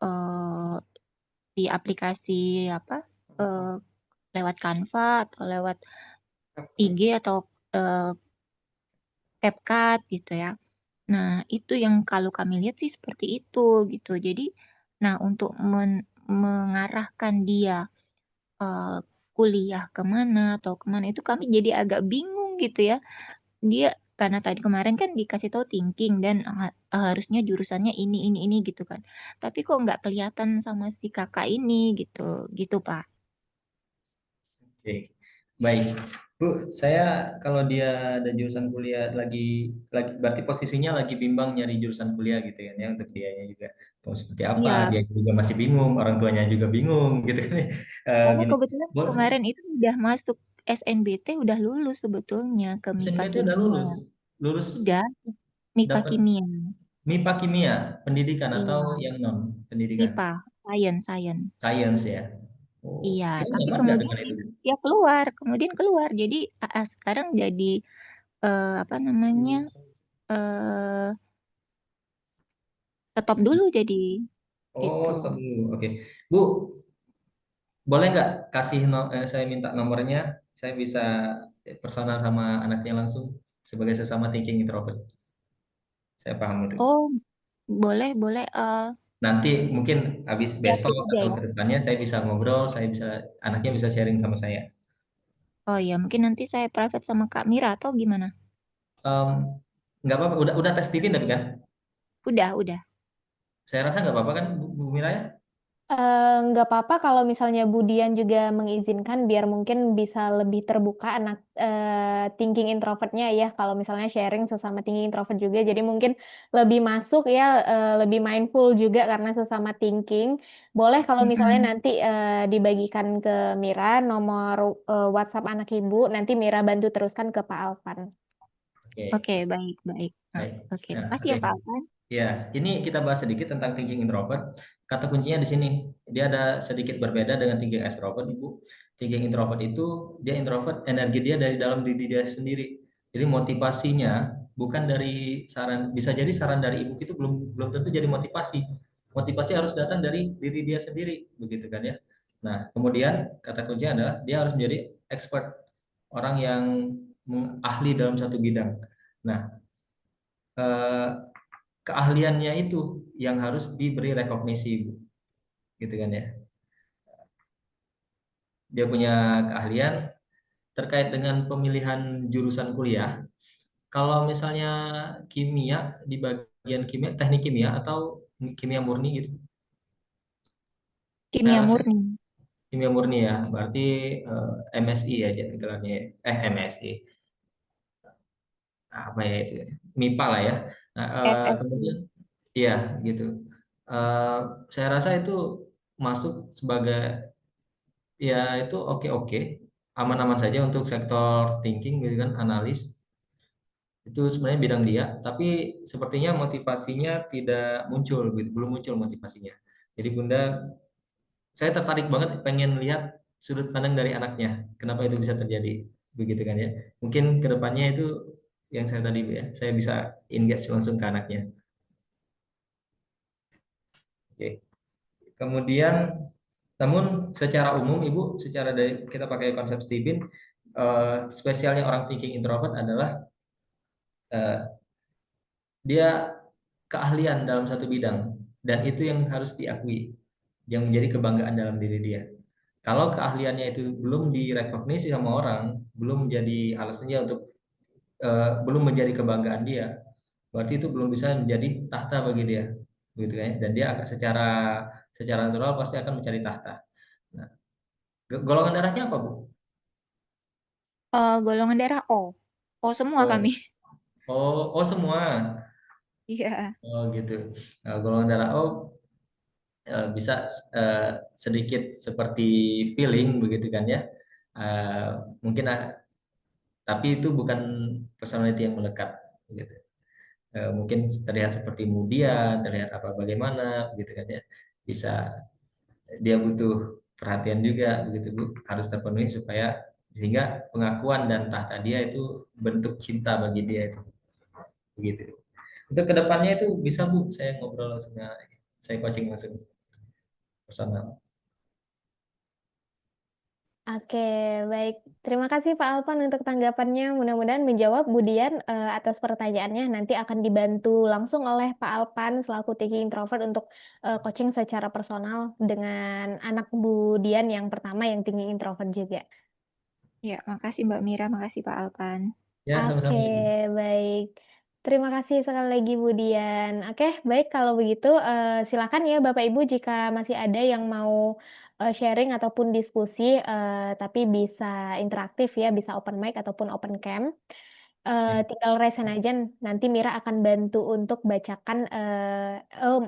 eh, di aplikasi apa lewat Canva atau lewat IG atau eh, CapCut gitu ya. Nah, itu yang kalau kami lihat sih seperti itu gitu. Jadi, nah untuk mengarahkan dia eh, kuliah kemana atau kemana itu kami jadi agak bingung gitu ya. Dia karena tadi kemarin kan dikasih tahu thinking dan harusnya jurusannya ini gitu kan. Tapi kok nggak kelihatan sama si kakak ini gitu, gitu Pak. Oke, baik. Bu, saya kalau dia ada jurusan kuliah lagi berarti posisinya lagi bimbang nyari jurusan kuliah gitu kan ya untuk dianya juga mau seperti apa, Iya, dia juga masih bingung, orang tuanya juga bingung gitu kan. Ya. karena Gini, kebetulan Bu, kemarin itu udah masuk SNBT, udah lulus sebetulnya ke MIPA SNBT udah Kimia. lulus, lulus Udah, MIPA dapat Kimia. MIPA kimia, pendidikan atau Iya, yang non pendidikan, MIPA, Science. science ya. Oh, Iya, dia tapi nyaman nggak kemudian dengan itu? dia keluar, kemudian keluar. Jadi sekarang jadi apa namanya? eh Tetap dulu jadi Oh, itu. sebelum, oke. Bu, boleh nggak kasih saya minta nomornya, saya bisa personal sama anaknya langsung sebagai sesama thinking introvert. Saya paham itu. Oh, boleh, boleh. Nanti mungkin habis Liatin besok aja atau ya. ke depannya saya bisa ngobrol, saya bisa anaknya bisa sharing sama saya. Oh ya, mungkin nanti saya private sama Kak Mira atau gimana? Em, nggak apa-apa, udah tes TV tapi kan, Udah. saya rasa nggak apa-apa kan Bu Mira ya? Nggak apa-apa kalau misalnya Budian juga mengizinkan biar mungkin bisa lebih terbuka anak thinking introvertnya ya kalau misalnya sharing sesama thinking introvert juga jadi mungkin lebih masuk ya lebih mindful juga karena sesama thinking boleh kalau misalnya Mm-mm. nanti dibagikan ke Mira nomor WhatsApp anak ibu nanti Mira bantu teruskan ke Pak Alvan. Oke, Oke, baik. Nah, baik. oke, Nah, makasih oke. ya Pak Alvan. Ya, ini kita bahas sedikit tentang thinking introvert. Kata kuncinya di sini. Dia ada sedikit berbeda dengan thinking extrovert, Ibu. Thinking introvert itu dia introvert, energi dia dari dalam diri dia sendiri. Jadi motivasinya bukan dari saran, bisa jadi saran dari ibu itu belum belum tentu jadi motivasi. Motivasi harus datang dari diri dia sendiri, begitu kan ya. Nah, kemudian kata kuncinya adalah dia harus menjadi expert, orang yang ahli dalam satu bidang. Nah, eh, keahliannya itu yang harus diberi rekognisi, Bu. Gitu kan ya. Dia punya keahlian terkait dengan pemilihan jurusan kuliah. Kalau misalnya kimia, di bagian kimia, teknik kimia atau kimia murni gitu. Saya Kimia rasa murni. kimia murni ya, berarti MSI ya jadi gelarnya. MSI. Apa ya itu? MIPA lah ya. Nah, kemudian SSI. iya gitu. Eh, saya rasa itu masuk sebagai ya itu oke-oke, aman-aman saja untuk sektor thinking gitu kan, analis itu sebenarnya bidang dia, tapi sepertinya motivasinya tidak muncul, gitu. Belum muncul motivasinya. Jadi Bunda, saya tertarik banget pengen lihat sudut pandang dari anaknya, kenapa itu bisa terjadi, begitu kan ya? Mungkin ke depannya itu yang saya tadi ya, saya bisa engage langsung ke anaknya. Oke. Kemudian, namun secara umum Ibu, secara dari kita pakai konsep Stephen, spesialnya orang thinking introvert adalah eh, dia keahlian dalam satu bidang dan itu yang harus diakui, yang menjadi kebanggaan dalam diri dia. Kalau keahliannya itu belum direkognisi sama orang, belum menjadi alasannya untuk belum menjadi kebanggaan dia, berarti itu belum bisa menjadi tahta bagi dia, gitu kan? Ya. Dan dia akan secara secara natural pasti akan mencari tahta. Nah, golongan darahnya apa, Bu? Golongan darah O. O semua kami. Oh, oh semua. Iya. Oh gitu. Nah, golongan darah O bisa eh, sedikit seperti feeling begitu kan ya. Eh, mungkin tapi itu bukan personality yang melekat gitu. Mungkin terlihat seperti kemudian, terlihat apa bagaimana gitu kan ya. Bisa dia butuh perhatian juga begitu Bu, harus terpenuhi supaya sehingga pengakuan dan tahta dia itu bentuk cinta bagi dia itu begitu. Untuk kedepannya itu bisa Bu, saya ngobrol langsung, saya coaching langsung. personal. Oke, baik. Terima kasih Pak Alpan untuk tanggapannya. Mudah-mudahan menjawab Budian atas pertanyaannya. Nanti akan dibantu langsung oleh Pak Alpan selaku thinking introvert untuk coaching secara personal dengan anak Budian yang pertama yang thinking introvert juga. Ya, makasih Mbak Mira, makasih Pak Alpan. Ya, Oke, sama-sama Ibu. baik. Terima kasih sekali lagi Bu Dian. Oke, baik kalau begitu silakan ya Bapak Ibu jika masih ada yang mau sharing ataupun diskusi tapi bisa interaktif ya, bisa open mic ataupun open cam. Ya. Tinggal raise hand aja, nanti Mira akan bantu untuk bacakan,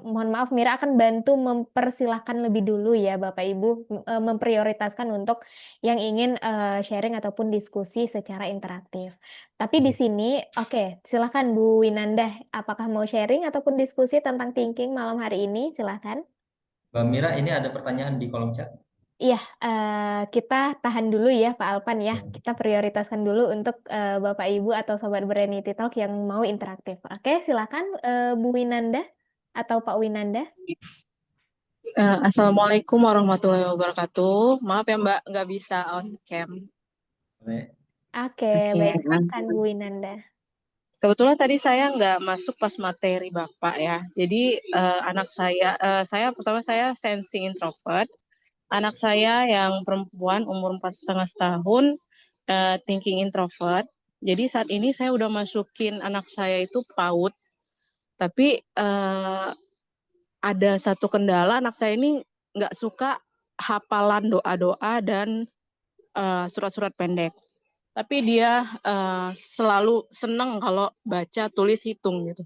mohon maaf Mira akan bantu mempersilahkan lebih dulu ya Bapak Ibu, memprioritaskan untuk yang ingin sharing ataupun diskusi secara interaktif. Tapi di sini, oke, silakan Bu Winanda, apakah mau sharing ataupun diskusi tentang thinking malam hari ini? Silakan. Mbak Mira, ini ada pertanyaan di kolom chat. Iya, kita tahan dulu ya Pak Alpan ya. Kita prioritaskan dulu untuk Bapak Ibu atau Sobat Berenity Talk yang mau interaktif. Oke, silakan Bu Winanda atau Pak Winanda. Assalamualaikum warahmatullahi wabarakatuh. Maaf ya Mbak, nggak bisa on cam. Boleh? Oke, Oke, baik, silakan Bu Winanda. kebetulan tadi saya nggak masuk pas materi Bapak ya. Jadi anak saya pertama saya sensing introvert. Anak saya yang perempuan umur 4,5 tahun, thinking introvert. Jadi saat ini saya udah masukin anak saya itu PAUD. Tapi ada satu kendala, anak saya ini nggak suka hafalan doa-doa dan surat-surat pendek. Tapi dia selalu senang kalau baca, tulis, hitung gitu.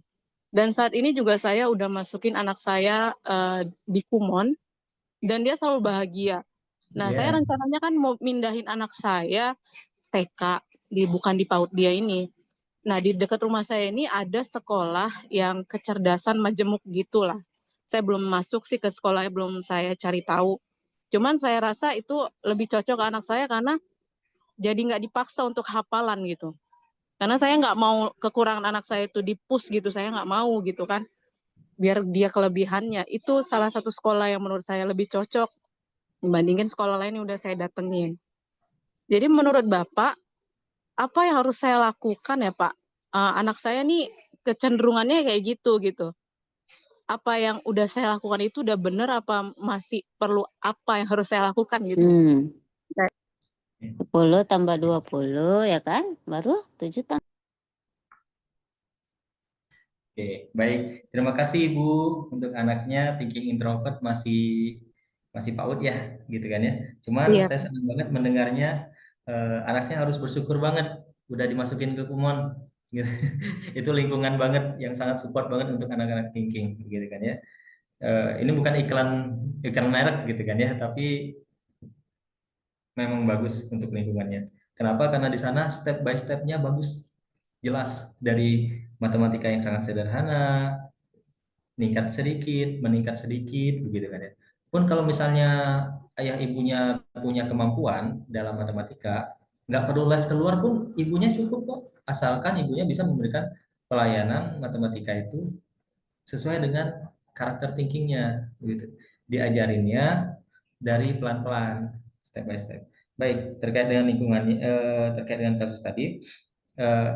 Dan saat ini juga saya udah masukin anak saya di Kumon dan dia selalu bahagia. Nah, saya Ya. rencananya kan mau mindahin anak saya TK bukan di PAUD dia ini. Nah, di dekat rumah saya ini ada sekolah yang kecerdasan majemuk gitulah. Saya belum masuk sih ke sekolahnya, belum saya cari tahu. Cuman saya rasa itu lebih cocok ke anak saya karena jadi nggak dipaksa untuk hafalan gitu. Karena saya nggak mau kekurangan anak saya itu dipus gitu, saya nggak mau gitu kan. Biar dia kelebihannya. Itu salah satu sekolah yang menurut saya lebih cocok dibandingin sekolah lain yang udah saya datengin. Jadi menurut Bapak, apa yang harus saya lakukan ya Pak? Anak saya nih kecenderungannya kayak gitu gitu. Apa yang udah saya lakukan itu udah bener apa masih perlu apa yang harus saya lakukan gitu? 10 tambah 20 ya kan? Baru 7 tambah. Oke, baik. Terima kasih Ibu untuk anaknya thinking introvert masih PAUD ya, gitu kan ya. Cuman Iya. saya senang banget mendengarnya anaknya harus bersyukur banget udah dimasukin ke Kumon. Gitu. Itu lingkungan banget yang sangat support banget untuk anak-anak thinking, gitu kan ya. Ini bukan iklan iklan merek gitu kan ya, tapi memang bagus untuk lingkungannya. Kenapa? Karena di sana step by stepnya bagus, jelas dari matematika yang sangat sederhana, meningkat sedikit, begitu kan ya. Pun kalau misalnya ayah ibunya punya kemampuan dalam matematika, nggak perlu les keluar pun ibunya cukup kok, asalkan ibunya bisa memberikan pelayanan matematika itu sesuai dengan karakter thinkingnya, begitu. Diajarinnya dari pelan-pelan, step by step. Baik, terkait dengan lingkungannya, terkait dengan kasus tadi, eh,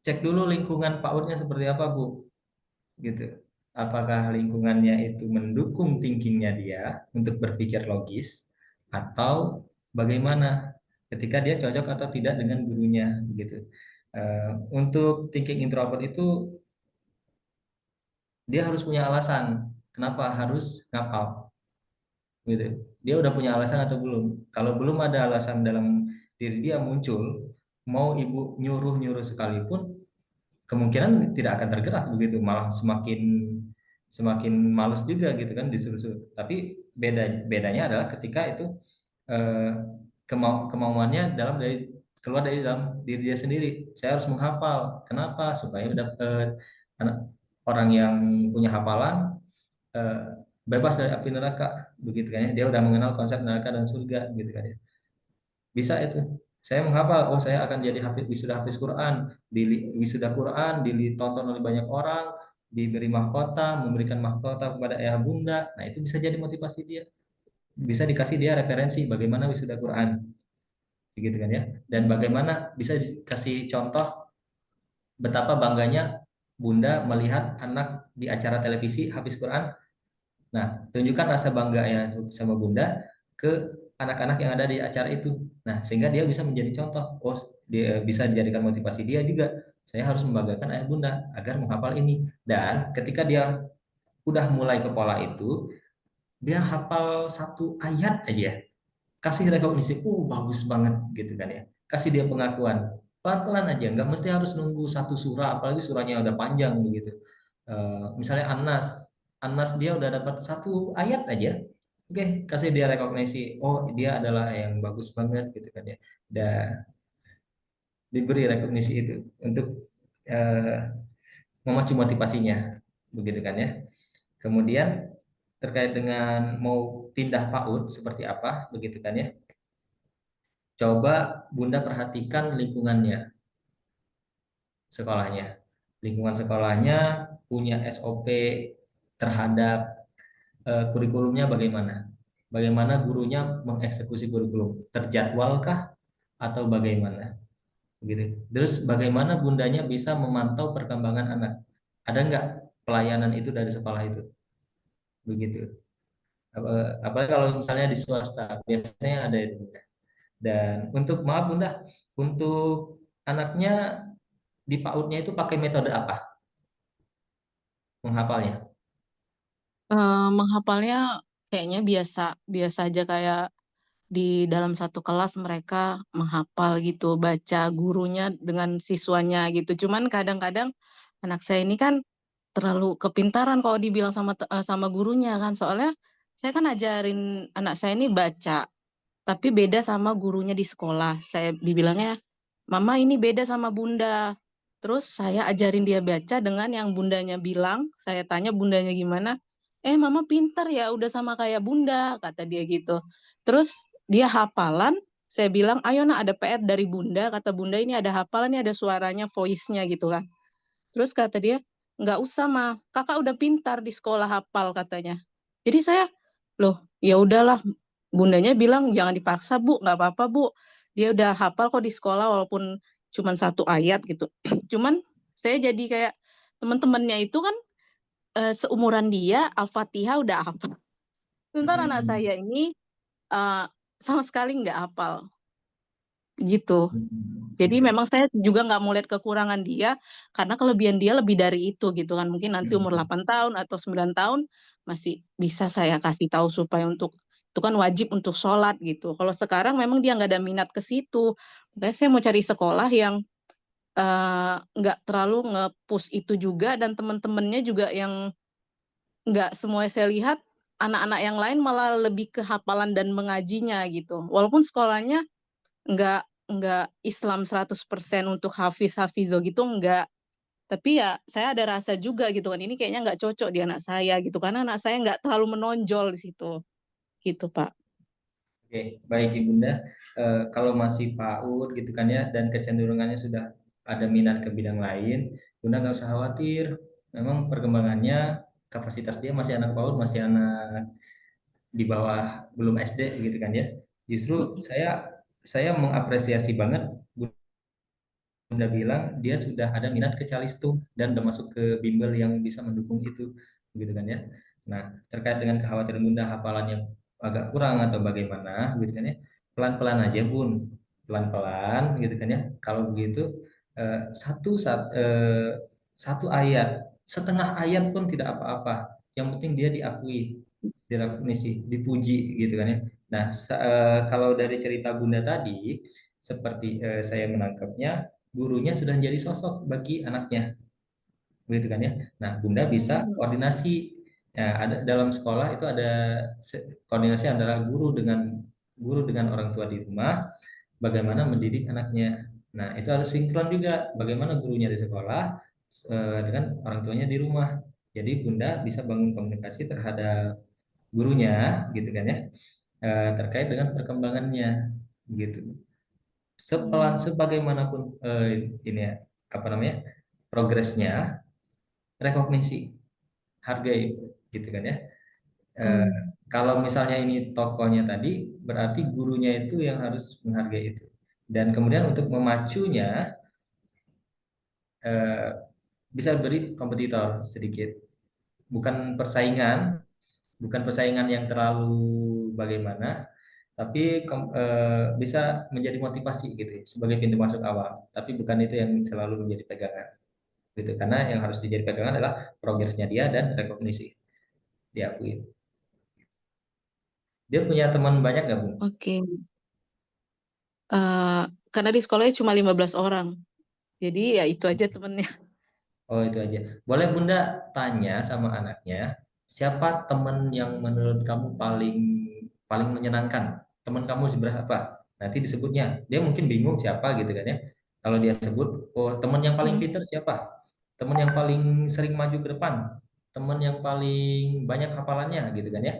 cek dulu lingkungan PAUD-nya seperti apa, Bu, gitu. Apakah lingkungannya itu mendukung thinkingnya dia untuk berpikir logis atau bagaimana ketika dia cocok atau tidak dengan gurunya, gitu. Untuk thinking introvert itu dia harus punya alasan kenapa harus ngapal, gitu. Dia udah punya alasan atau belum? Kalau belum ada alasan dalam diri dia muncul, mau ibu nyuruh-nyuruh sekalipun kemungkinan tidak akan tergerak, begitu, malah semakin semakin males juga gitu kan disuruh-suruh. Tapi bedanya adalah ketika itu eh, kemauannya keluar dari dalam diri dia sendiri. Saya harus menghafal. Kenapa? Supaya dapat orang yang punya hafalan eh, bebas dari api neraka, begitu kan ya. Dia udah mengenal konsep neraka dan surga, gitu kan ya. Bisa itu. Saya menghafal, oh saya akan jadi wisuda hafiz Quran, wisuda Quran ditonton oleh banyak orang, diberi mahkota, memberikan mahkota kepada ayah bunda. Nah, itu bisa jadi motivasi dia. Bisa dikasih dia referensi bagaimana wisuda Quran, gitu kan ya. Dan bagaimana bisa dikasih contoh betapa bangganya bunda melihat anak di acara televisi habis Quran. Nah, tunjukkan rasa bangga ya sama bunda ke anak-anak yang ada di acara itu. Nah, sehingga dia bisa menjadi contoh. Oh, dia bisa dijadikan motivasi dia juga. Saya harus membanggakan ayah bunda agar menghafal ini. Dan ketika dia udah mulai ke pola itu, dia hafal satu ayat aja, kasih rekognisi, bagus banget gitu kan ya. Kasih dia pengakuan, pelan-pelan aja, nggak mesti harus nunggu satu surah, apalagi surahnya udah panjang begitu. Misalnya Anas, Anas dia udah dapat satu ayat aja, oke, kasih dia rekognisi, oh dia adalah yang bagus banget gitu kan ya. Dan diberi rekognisi itu untuk eh, memacu motivasinya, begitu kan ya. Kemudian terkait dengan mau pindah PAUD seperti apa, begitu kan ya. Coba Bunda perhatikan lingkungannya, sekolahnya. Lingkungan sekolahnya punya SOP terhadap kurikulumnya bagaimana? Bagaimana gurunya mengeksekusi kurikulum? Terjadwalkah atau bagaimana? Begitu. Terus bagaimana bundanya bisa memantau perkembangan anak? Ada nggak pelayanan itu dari sekolah itu? Begitu. Apalagi kalau misalnya di swasta, biasanya ada itu. Dan untuk maaf Bunda, untuk anaknya di PAUD-nya itu pakai metode apa menghafalnya? Menghafalnya kayaknya biasa biasa aja, kayak di dalam satu kelas mereka menghafal gitu, baca gurunya dengan siswanya gitu. Cuman kadang-kadang anak saya ini kan terlalu kepintaran kalau dibilang sama gurunya kan. Soalnya saya kan ajarin anak saya ini baca, tapi beda sama gurunya di sekolah. Saya dibilangnya, "Mama ini beda sama Bunda." Terus saya ajarin dia baca dengan yang bundanya bilang, saya tanya bundanya gimana, Mama pintar ya, udah sama kayak Bunda, kata dia gitu. Terus dia hafalan, saya bilang, ayo nak ada PR dari Bunda, kata Bunda ini ada hafalan, ini ada suaranya, voice-nya gitu kan. Terus kata dia, nggak usah mah, kakak udah pintar di sekolah hafal katanya. Jadi saya, loh ya udahlah, bundanya bilang jangan dipaksa bu, nggak apa-apa bu. Dia udah hafal kok di sekolah walaupun cuma satu ayat gitu. Cuman saya jadi kayak teman-temannya itu kan seumuran dia, Al-Fatihah udah hafal. Sementara anak Hmm. saya ini eh, sama sekali nggak hafal gitu. Jadi Gitu. memang saya juga nggak mau lihat kekurangan dia, karena kelebihan dia lebih dari itu gitu kan. Mungkin nanti umur 8 tahun atau 9 tahun masih bisa saya kasih tahu supaya untuk itu kan wajib untuk sholat gitu. Kalau sekarang memang dia nggak ada minat ke situ. Makanya saya mau cari sekolah yang nggak terlalu nge-push itu juga, dan teman-temannya juga yang nggak semua saya lihat anak-anak yang lain malah lebih ke hafalan dan mengajinya gitu. Walaupun sekolahnya nggak nggak Islam 100% untuk hafizo gitu, nggak. Tapi ya saya ada rasa juga gitu kan, ini kayaknya nggak cocok di anak saya gitu, karena anak saya nggak terlalu menonjol di situ gitu Pak. Oke, baik Ibunda. Kalau masih PAUD gitu kan ya, dan kecenderungannya sudah ada minat ke bidang lain, Bunda nggak usah khawatir. Memang perkembangannya, kapasitas dia masih anak PAUD, masih anak di bawah belum SD gitu kan ya. Justru saya mengapresiasi banget Bunda bilang dia sudah ada minat ke Calistung dan udah masuk ke bimbel yang bisa mendukung itu, gitu kan ya. Nah, terkait dengan kekhawatiran Bunda hafalannya agak kurang atau bagaimana, gitu kan ya. Pelan-pelan aja Bun, pelan-pelan, gitu kan ya. Kalau begitu satu ayat, setengah ayat pun tidak apa-apa. Yang penting dia diakui, direkognisi, dipuji, gitu kan ya. Nah, kalau dari cerita Bunda tadi, seperti saya menangkapnya gurunya sudah menjadi sosok bagi anaknya, begitu kan ya. Nah, Bunda bisa koordinasi. Ya, ada dalam sekolah itu ada koordinasi antara guru dengan orang tua di rumah, bagaimana mendidik anaknya. Nah, itu harus sinkron juga, bagaimana gurunya di sekolah dengan orang tuanya di rumah. Jadi Bunda bisa bangun komunikasi terhadap gurunya, gitu kan ya, terkait dengan perkembangannya, gitu. Sebagaimanapun ini ya, apa namanya, progresnya, rekognisi, hargai gitu kan ya. Eh, Hmm. Kalau misalnya ini tokohnya tadi, berarti gurunya itu yang harus menghargai itu. Dan kemudian untuk memacunya, eh, bisa beri kompetitor sedikit. Bukan persaingan yang terlalu bagaimana, tapi bisa menjadi motivasi gitu ya, sebagai pintu masuk awal. Tapi bukan itu yang selalu menjadi pegangan gitu. Karena yang harus dijadi pegangan adalah progresnya dia dan rekognisi diakui. Dia punya teman banyak nggak, Bu? Oke. Eh, karena di sekolahnya cuma 15 orang. Jadi ya itu aja temennya. Oh, itu aja. Boleh Bunda tanya sama anaknya, siapa teman yang menurut kamu paling paling menyenangkan? Teman kamu seberapa? Nanti disebutnya. Dia mungkin bingung siapa gitu kan ya. Kalau dia sebut, oh teman yang paling Hmm. pintar siapa? Teman yang paling sering maju ke depan? Teman yang paling banyak hafalannya gitu kan ya.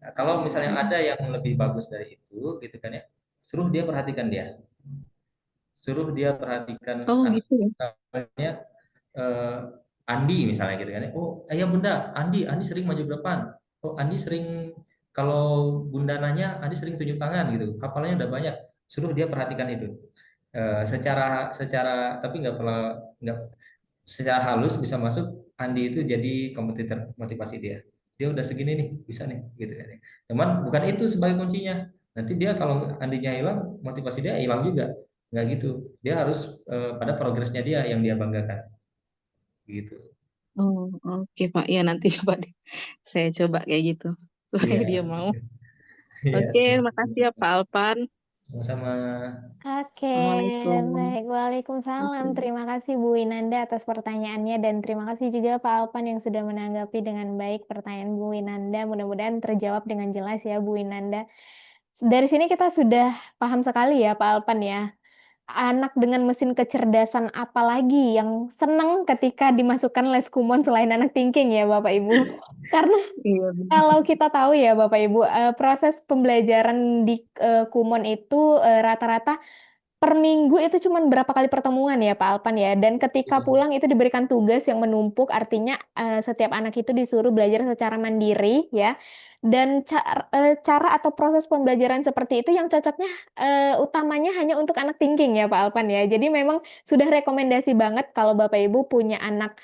Nah, kalau misalnya ada yang lebih bagus dari itu gitu kan ya, suruh dia perhatikan dia. Suruh dia perhatikan Oh anak gitu ya. misalnya eh, Andi misalnya gitu kan ya. Oh, ayah Bunda, Andi sering maju ke depan. Oh, Andi sering kalau Bunda nanya, Andi sering tunjuk tangan gitu. Hafalannya udah banyak. Suruh dia perhatikan itu. Secara secara tapi nggak secara halus bisa masuk Andi itu jadi kompetitor motivasi dia. Dia udah segini nih, bisa nih gitu kan ya. Cuman bukan itu sebagai kuncinya. Nanti dia kalau Andinya hilang, motivasi dia hilang juga. Nggak gitu. Dia harus pada progresnya dia yang dia banggakan gitu. Oh, oke Pak. Ya nanti coba deh. Saya coba kayak gitu. Supaya dia Iya, mau. iya, Oke, makasih ya Pak Alpan. sama-sama. Oke, Assalamualaikum. baik. Waalaikumsalam. Oke. Terima kasih Bu Winanda atas pertanyaannya dan terima kasih juga Pak Alpan yang sudah menanggapi dengan baik pertanyaan Bu Winanda. Mudah-mudahan terjawab dengan jelas ya Bu Winanda. Dari sini kita sudah paham sekali ya Pak Alpan ya. Anak dengan mesin kecerdasan apa lagi yang senang ketika dimasukkan les kumon selain anak thinking ya Bapak Ibu. Karena Iya benar. kalau kita tahu ya Bapak Ibu, proses pembelajaran di kumon itu rata-rata per minggu itu cuma berapa kali pertemuan ya Pak Alpan ya. Dan ketika Iya. pulang itu diberikan tugas yang menumpuk, artinya setiap anak itu disuruh belajar secara mandiri ya. Dan cara atau proses pembelajaran seperti itu yang cocoknya utamanya hanya untuk anak thinking ya Pak Alpan ya. Jadi memang sudah rekomendasi banget kalau Bapak Ibu punya anak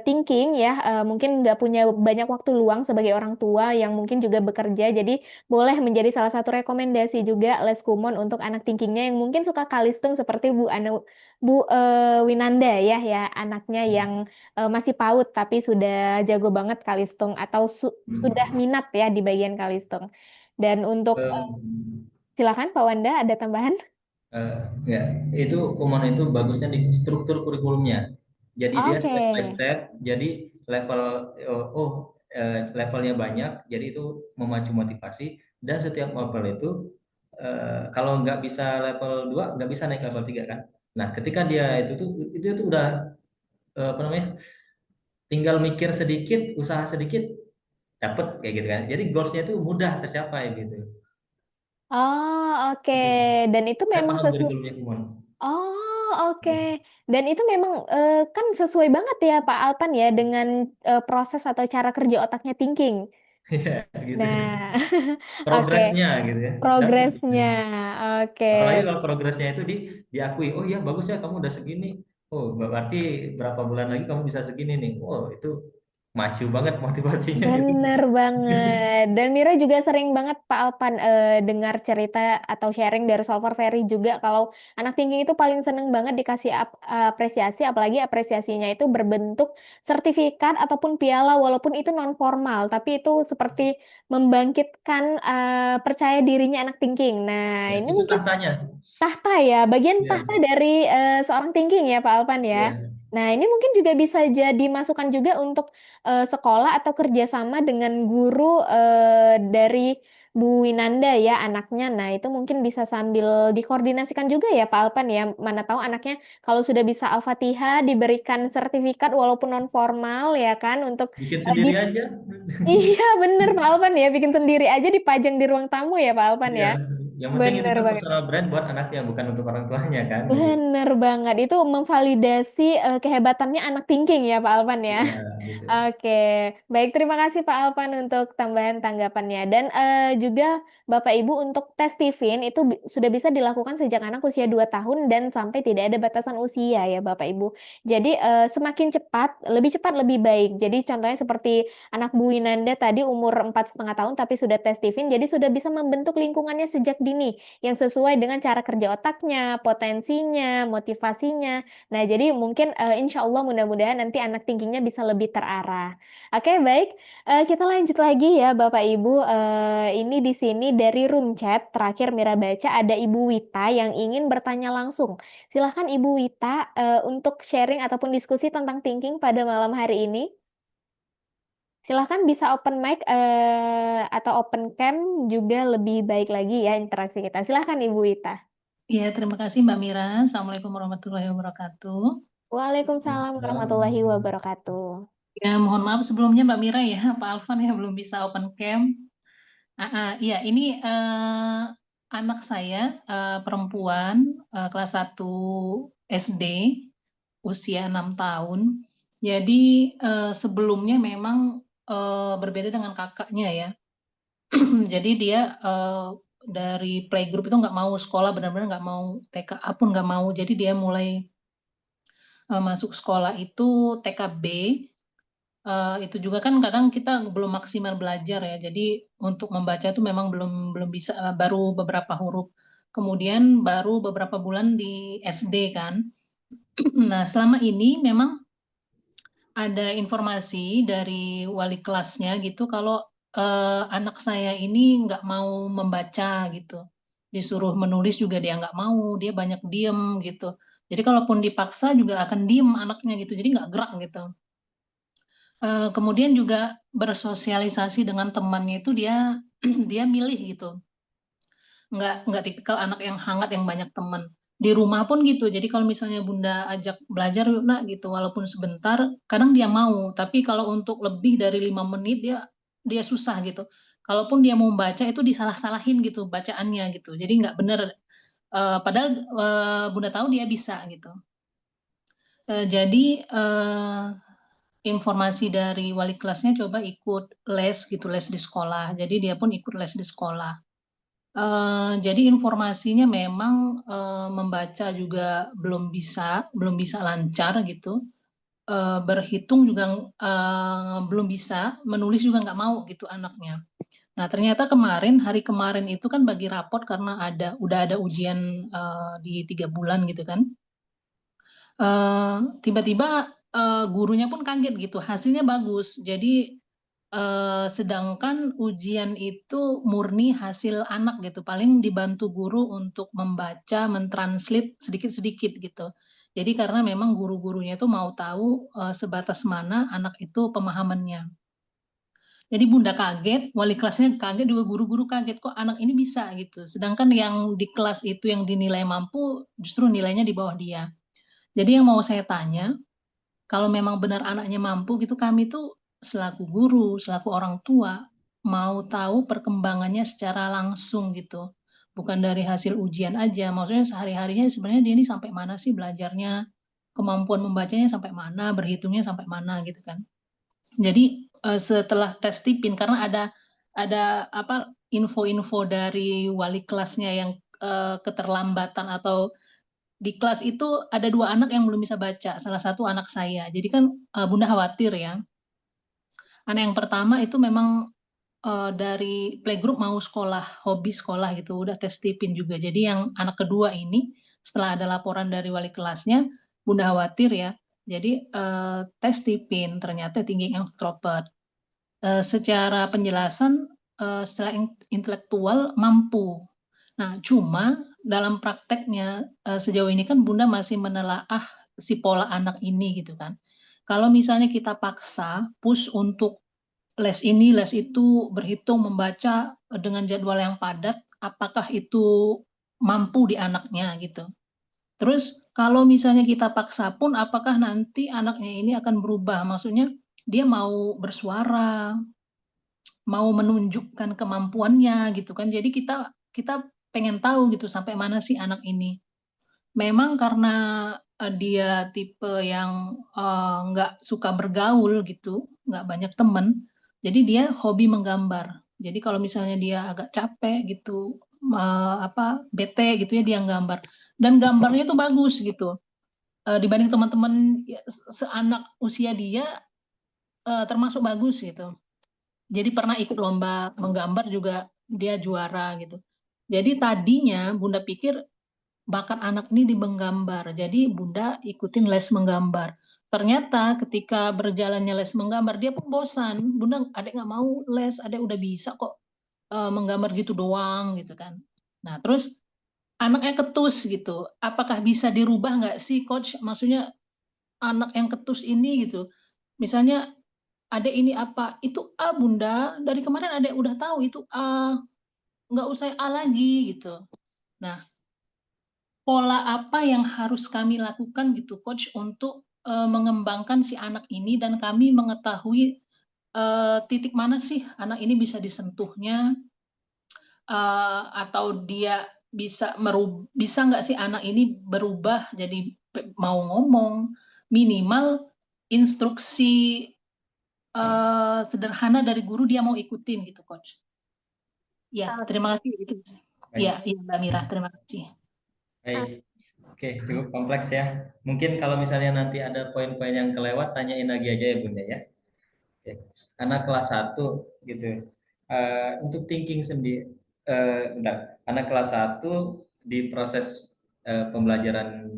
thinking ya, mungkin nggak punya banyak waktu luang sebagai orang tua yang mungkin juga bekerja. Jadi boleh menjadi salah satu rekomendasi juga les kumon untuk anak thinkingnya yang mungkin suka kalistung seperti Bu Winanda ya anaknya yang masih PAUD tapi sudah jago banget kalistung atau sudah Hmm. minat ya di bagian kalistung. Dan untuk Em, silakan Pak Wanda ada tambahan? Eh, ya, itu Kumon itu bagusnya di struktur kurikulumnya. Jadi dia Oke. step by step, jadi level levelnya banyak, jadi itu memacu motivasi dan setiap level itu kalau nggak bisa level 2 nggak bisa naik level 3 kan. Nah, ketika dia itu tuh udah apa namanya? Tinggal mikir sedikit, usaha sedikit dapet kayak gitu kan. Jadi goalsnya itu mudah tercapai gitu. Oh, oke. Itu Dan itu saya memang paham kurikulumnya Kumon. Oh, oke. Dan itu memang kan sesuai banget ya Pak Alpan ya dengan proses atau cara kerja otaknya thinking. Iya, gitu. Nah, oke. Progresnya gitu ya. Dapet gitu. Progresnya. Oke. Apalagi kalau progresnya itu diakui, oh iya bagus ya kamu udah segini. Oh berarti berapa bulan lagi kamu bisa segini nih. Oh itu maju banget motivasinya gitu. Bener banget. Dan Mira juga sering banget Pak Alpan dengar cerita atau sharing dari Solver Ferry juga kalau anak tinggi itu paling seneng banget dikasih apresiasi, apalagi apresiasinya itu berbentuk sertifikat ataupun piala walaupun itu non formal, tapi itu seperti membangkitkan percaya dirinya anak thinking. Nah, Ya, ini itu mungkin tahtanya. tahta ya, bagian tahta Iya, dari seorang thinking ya Pak Alpan ya. iya. Nah, ini mungkin juga bisa jadi masukan juga untuk sekolah atau kerjasama dengan guru dari Bu Winanda ya anaknya. Nah, itu mungkin bisa sambil dikoordinasikan juga ya Pak Alpan ya. Mana tahu anaknya kalau sudah bisa Al-Fatihah diberikan sertifikat walaupun non formal ya kan untuk Bikin di sendiri aja. iya bener Pak Alpan ya bikin sendiri aja dipajang di ruang tamu ya Pak Alpan Iya, ya. Yang penting itu Bener kan banget. personal brand buat anaknya, bukan untuk orang tuanya kan, gitu. Bener banget. Itu memvalidasi kehebatannya anak thinking ya Pak Alpan ya. Iya, gitu. Oke, baik terima kasih Pak Alpan untuk tambahan tanggapannya dan juga Bapak Ibu untuk tes Tivin itu sudah bisa dilakukan sejak anak usia 2 tahun dan sampai tidak ada batasan usia ya Bapak Ibu. Jadi semakin cepat, lebih baik. Jadi contohnya seperti anak Bu Winanda tadi umur 4,5 tahun tapi sudah tes Tivin, jadi sudah bisa membentuk lingkungannya sejak dini yang sesuai dengan cara kerja otaknya, potensinya, motivasinya. Nah, jadi mungkin insya Allah mudah-mudahan nanti anak thinkingnya bisa lebih terarah. Oke, baik. Kita lanjut lagi ya Bapak Ibu. Ini di sini dari room chat terakhir Mira baca ada Ibu Wita yang ingin bertanya langsung. Silahkan Ibu Wita untuk sharing ataupun diskusi tentang thinking pada malam hari ini. Silahkan bisa open mic atau open cam juga lebih baik lagi ya interaksi kita. Silahkan Ibu Wita. Ya, terima kasih Mbak Mira. Assalamualaikum warahmatullahi wabarakatuh. Waalaikumsalam warahmatullahi wabarakatuh. Ya, mohon maaf sebelumnya Mbak Mira ya, Pak Alvan ya belum bisa open cam. Iya, ini anak saya perempuan kelas 1 SD, usia 6 tahun. Jadi sebelumnya memang berbeda dengan kakaknya ya. Jadi dia dari playgroup itu nggak mau sekolah, benar-benar nggak mau TKA pun nggak mau. Jadi dia mulai masuk sekolah itu TKB. Itu juga kan kadang kita belum maksimal belajar ya. Jadi untuk membaca itu memang belum bisa, baru beberapa huruf. Kemudian baru beberapa bulan di SD kan. Nah, selama ini memang ada informasi dari wali kelasnya gitu kalau anak saya ini nggak mau membaca gitu. Disuruh menulis juga dia nggak mau, dia banyak diem gitu. Jadi kalaupun dipaksa juga akan diem anaknya gitu, jadi nggak gerak gitu. Kemudian juga bersosialisasi dengan temannya itu dia dia milih gitu, nggak tipikal anak yang hangat yang banyak teman. Di rumah pun gitu, jadi kalau misalnya bunda ajak belajar yuk nak gitu, walaupun sebentar, kadang dia mau, tapi kalau untuk lebih dari 5 menit dia susah gitu. Kalaupun dia mau baca itu disalah-salahin gitu bacaannya gitu, jadi nggak bener. Padahal bunda tahu dia bisa gitu. Jadi informasi dari wali kelasnya coba ikut les gitu, les di sekolah. Jadi dia pun ikut les di sekolah. Jadi informasinya memang membaca juga belum bisa lancar gitu. Berhitung juga belum bisa, menulis juga nggak mau gitu anaknya. Nah, ternyata hari kemarin itu kan bagi raport karena udah ada ujian di 3 bulan gitu kan. Tiba-tiba gurunya pun kaget gitu, hasilnya bagus. Jadi sedangkan ujian itu murni hasil anak gitu, paling dibantu guru untuk membaca, mentranslate sedikit-sedikit gitu. Jadi karena memang guru-gurunya itu mau tahu sebatas mana anak itu pemahamannya. Jadi bunda kaget, wali kelasnya kaget, juga guru-guru kaget kok anak ini bisa gitu. Sedangkan yang di kelas itu yang dinilai mampu justru nilainya di bawah dia. Jadi yang mau saya tanya, kalau memang benar anaknya mampu gitu, kami tuh selaku guru, selaku orang tua, mau tahu perkembangannya secara langsung gitu. Bukan dari hasil ujian aja, maksudnya sehari-harinya sebenarnya dia ini sampai mana sih belajarnya, kemampuan membacanya sampai mana, berhitungnya sampai mana gitu kan. Jadi setelah tes tipin, karena ada apa info-info dari wali kelasnya yang keterlambatan atau di kelas itu ada 2 anak yang belum bisa baca, salah satu anak saya. Jadi kan bunda khawatir ya. Anak yang pertama itu memang dari playgroup mau sekolah, hobi sekolah gitu, udah tes tipin juga. Jadi yang anak kedua ini setelah ada laporan dari wali kelasnya, bunda khawatir ya. Jadi tes tipin ternyata tinggi extrovert. Secara penjelasan secara intelektual mampu. Nah, cuma dalam prakteknya sejauh ini kan bunda masih menelaah si pola anak ini gitu kan. Kalau misalnya kita paksa push untuk les ini, les itu, berhitung, membaca dengan jadwal yang padat, apakah itu mampu di anaknya gitu. Terus kalau misalnya kita paksa pun, apakah nanti anaknya ini akan berubah? Maksudnya dia mau bersuara, mau menunjukkan kemampuannya gitu kan. Jadi kita pengen tahu gitu sampai mana sih anak ini. Memang karena dia tipe yang nggak suka bergaul gitu, nggak banyak temen, jadi dia hobi menggambar. Jadi kalau misalnya dia agak capek gitu, bete gitu ya, dia gambar. Dan gambarnya tuh bagus gitu. Dibanding teman-teman ya, seanak usia dia, termasuk bagus gitu. Jadi pernah ikut lomba menggambar juga dia juara gitu. Jadi tadinya Bunda pikir bakat anak ini di menggambar. Jadi Bunda ikutin les menggambar. Ternyata ketika berjalannya les menggambar dia pun bosan. Bunda, adek nggak mau les, adek udah bisa kok menggambar gitu doang gitu kan. Nah terus anaknya ketus gitu. Apakah bisa dirubah nggak sih coach? Maksudnya anak yang ketus ini gitu. Misalnya adek ini apa? Itu A Bunda. Dari kemarin adek udah tahu itu A. Nggak usah A lagi gitu. Nah, pola apa yang harus kami lakukan gitu coach untuk mengembangkan si anak ini dan kami mengetahui titik mana sih anak ini bisa disentuhnya, atau dia bisa nggak sih anak ini berubah jadi mau ngomong, minimal instruksi sederhana dari guru dia mau ikutin gitu coach. Ya, terima kasih gitu. Ya, Baik. Mbak Mira, terima kasih. Baik. Oke, cukup kompleks ya. Mungkin kalau misalnya nanti ada poin-poin yang kelewat, tanyain lagi aja ya Bunda ya. Oke. Anak kelas 1 gitu. Untuk thinking sendiri, bentar. Anak kelas 1 di proses pembelajaran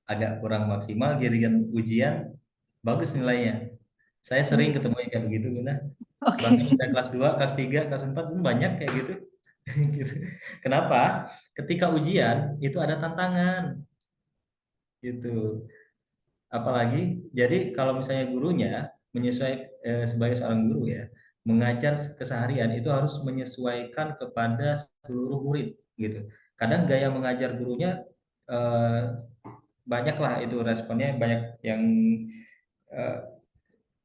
agak kurang maksimal, giliran ujian bagus nilainya. Saya sering ketemu yang kayak begitu Bunda. Oke. Bahkan udah kelas 2, kelas 3, kelas 4 pun banyak kayak gitu. Gitu. Kenapa? Ketika ujian itu ada tantangan gitu. Apalagi jadi kalau misalnya gurunya sebagai seorang guru ya, mengajar keseharian itu harus menyesuaikan kepada seluruh murid gitu. Kadang gaya mengajar gurunya eh, banyaklah itu responnya, banyak yang eh,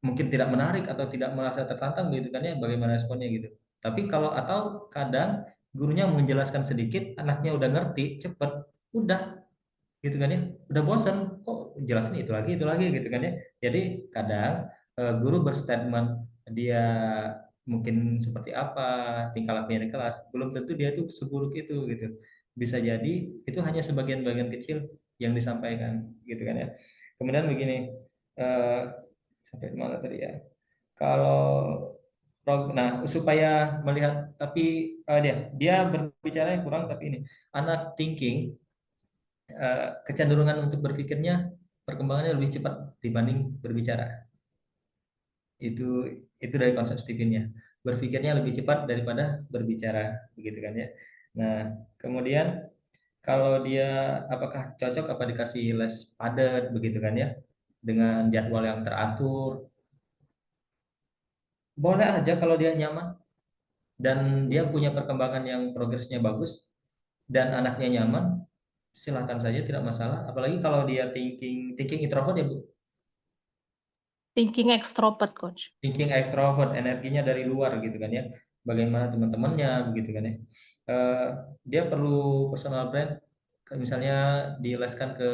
mungkin tidak menarik atau tidak merasa tertantang gitu kan ya, bagaimana responnya gitu. Tapi kalau atau kadang gurunya menjelaskan sedikit, anaknya udah ngerti cepet, udah gitu kan ya, udah bosan kok jelasin itu lagi gitu kan ya. Jadi kadang guru berstatement dia mungkin seperti apa tingkah lakunya di kelas, belum tentu dia tuh seburuk itu gitu. Bisa jadi itu hanya sebagian-bagian kecil yang disampaikan gitu kan ya. Kemudian begini, eh, sampai mana tadi ya, kalau nah supaya melihat, tapi dia berbicaranya kurang, tapi ini anak thinking kecenderungan untuk berpikirnya perkembangannya lebih cepat dibanding berbicara. Itu itu dari konsep Stephen-nya. Berpikirnya lebih cepat daripada berbicara, begitu kan ya. Nah, kemudian kalau dia apakah cocok apa dikasih les padat begitu kan ya, dengan jadwal yang teratur. Boleh aja kalau dia nyaman dan dia punya perkembangan yang progresnya bagus dan anaknya nyaman, silahkan saja, tidak masalah. Apalagi kalau dia thinking introvert ya Bu. Thinking extrovert, coach. Thinking extrovert, energinya dari luar gitu kan ya. Bagaimana teman-temannya begitu kan ya. Eh, Dia perlu personal brand, misalnya dileskan ke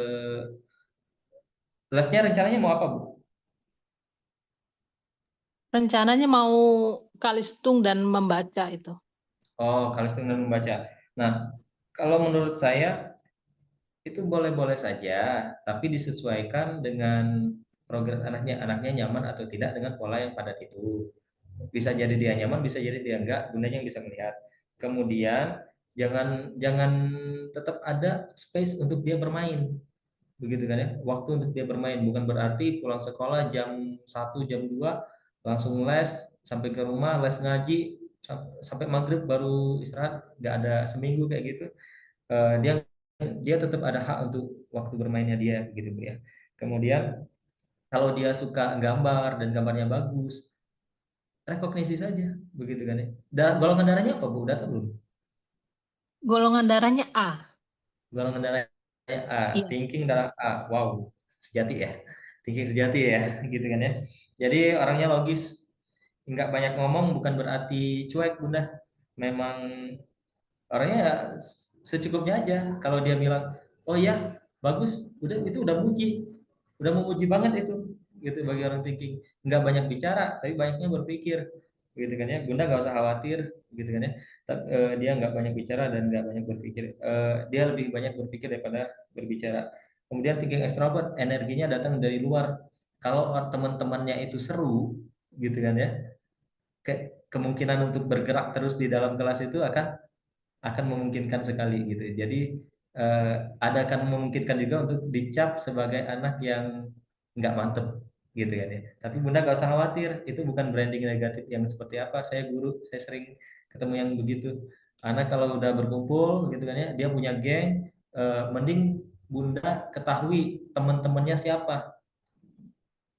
lesnya, rencananya mau apa Bu? Rencananya mau kalistung dan membaca itu. Oh, kalau dengan membaca. Nah, kalau menurut saya itu boleh-boleh saja, tapi disesuaikan dengan progres anaknya. Anaknya nyaman atau tidak dengan pola yang padat itu. Bisa jadi dia nyaman, bisa jadi dia enggak, gunanya yang bisa melihat. Kemudian jangan jangan tetap ada space untuk dia bermain, begitu kan ya, waktu untuk dia bermain. Bukan berarti pulang sekolah jam 1 jam 2 langsung les, sampai ke rumah les ngaji sampai maghrib baru istirahat, nggak ada seminggu kayak gitu. Dia dia tetap ada hak untuk waktu bermainnya dia gitu Bu ya. Kemudian kalau dia suka gambar dan gambarnya bagus, rekognisi saja begitu kan ya. Golongan darahnya apa Bu? Udah tahu belum? Golongan darahnya A. Golongan darahnya A, Iya. thinking darah A. Wow, sejati ya. Thinking sejati ya, gitu kan ya. Jadi orangnya logis, nggak banyak ngomong bukan berarti cuek Bunda. Memang orangnya ya secukupnya aja. Kalau dia bilang, oh ya bagus, itu udah udah memuji banget itu, gitu bagi orang thinking. Nggak banyak bicara, tapi banyaknya berpikir, gitu kan ya. Bunda nggak usah khawatir, gitu kan ya. Dia nggak banyak bicara dan nggak banyak berpikir. Dia lebih banyak berpikir daripada berbicara. Kemudian thinking extrovert, energinya datang dari luar. Kalau teman-temannya itu seru, gitu kan ya, kemungkinan untuk bergerak terus di dalam kelas itu akan memungkinkan sekali gitu. Jadi ada akan memungkinkan juga untuk dicap sebagai anak yang nggak mantep gitu kan ya. Tapi Bunda nggak usah khawatir, itu bukan branding negatif yang seperti apa. Saya guru, saya sering ketemu yang begitu. Anak kalau udah berkumpul gitu kan ya, dia punya geng, mending Bunda ketahui teman-temannya siapa.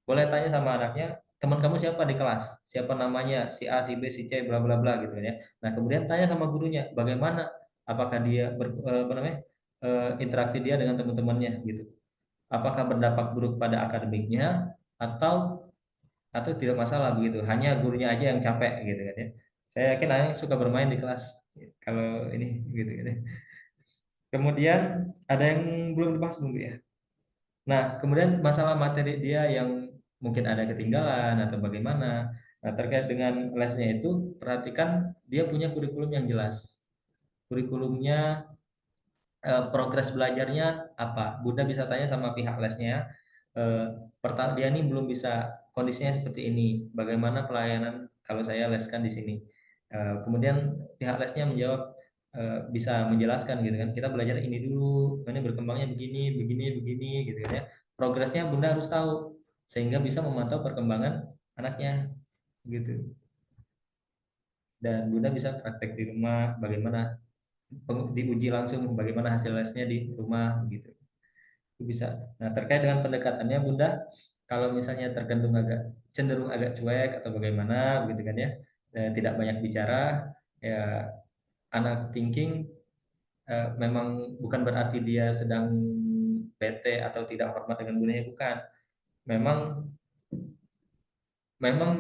Boleh tanya sama anaknya, teman kamu siapa di kelas, siapa namanya, si A, si B, si C, bla bla bla gitu kan ya. Nah kemudian tanya sama gurunya bagaimana, apakah dia apa namanya, interaksi dia dengan teman-temannya gitu, apakah berdampak buruk pada akademiknya atau tidak masalah begitu, hanya gurunya aja yang capek gitu kan ya. Saya yakin anak suka bermain di kelas kalau ini gitu kan ya. Kemudian ada yang belum dibahas belum Bu, ya? Nah, kemudian masalah materi dia yang mungkin ada ketinggalan atau bagaimana. Nah, terkait dengan lesnya itu, perhatikan dia punya kurikulum yang jelas. Kurikulumnya, progres belajarnya apa? Bunda bisa tanya sama pihak lesnya. Eh, Pertama, dia ini belum bisa, kondisinya seperti ini. Bagaimana pelayanan kalau saya leskan di sini? Kemudian pihak lesnya menjawab, bisa menjelaskan gitu kan. Kita belajar ini dulu, ini berkembangnya begini, begini, begini gitu kan ya. Progresnya Bunda harus tahu sehingga bisa memantau perkembangan anaknya gitu. Dan Bunda bisa praktek di rumah bagaimana, diuji langsung bagaimana hasil lesnya di rumah gitu. Itu bisa. Nah, terkait dengan pendekatannya Bunda, kalau misalnya cenderung agak cuek atau bagaimana begitu kan ya, tidak banyak bicara, ya anak thinking, memang bukan berarti dia sedang bete atau tidak hormat dengan bundanya, bukan. Memang memang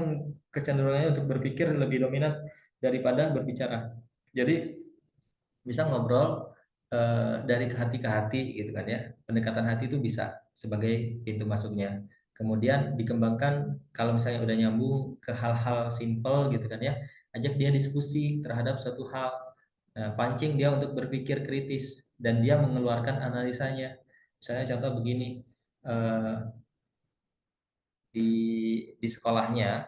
kecenderungannya untuk berpikir lebih dominan daripada berbicara. Jadi bisa ngobrol dari hati ke hati gitu kan ya. Pendekatan hati itu bisa sebagai pintu masuknya. Kemudian dikembangkan kalau misalnya udah nyambung ke hal-hal simple gitu kan ya, ajak dia diskusi terhadap suatu hal. Nah, pancing dia untuk berpikir kritis dan dia mengeluarkan analisanya. Misalnya contoh begini, eh, di sekolahnya,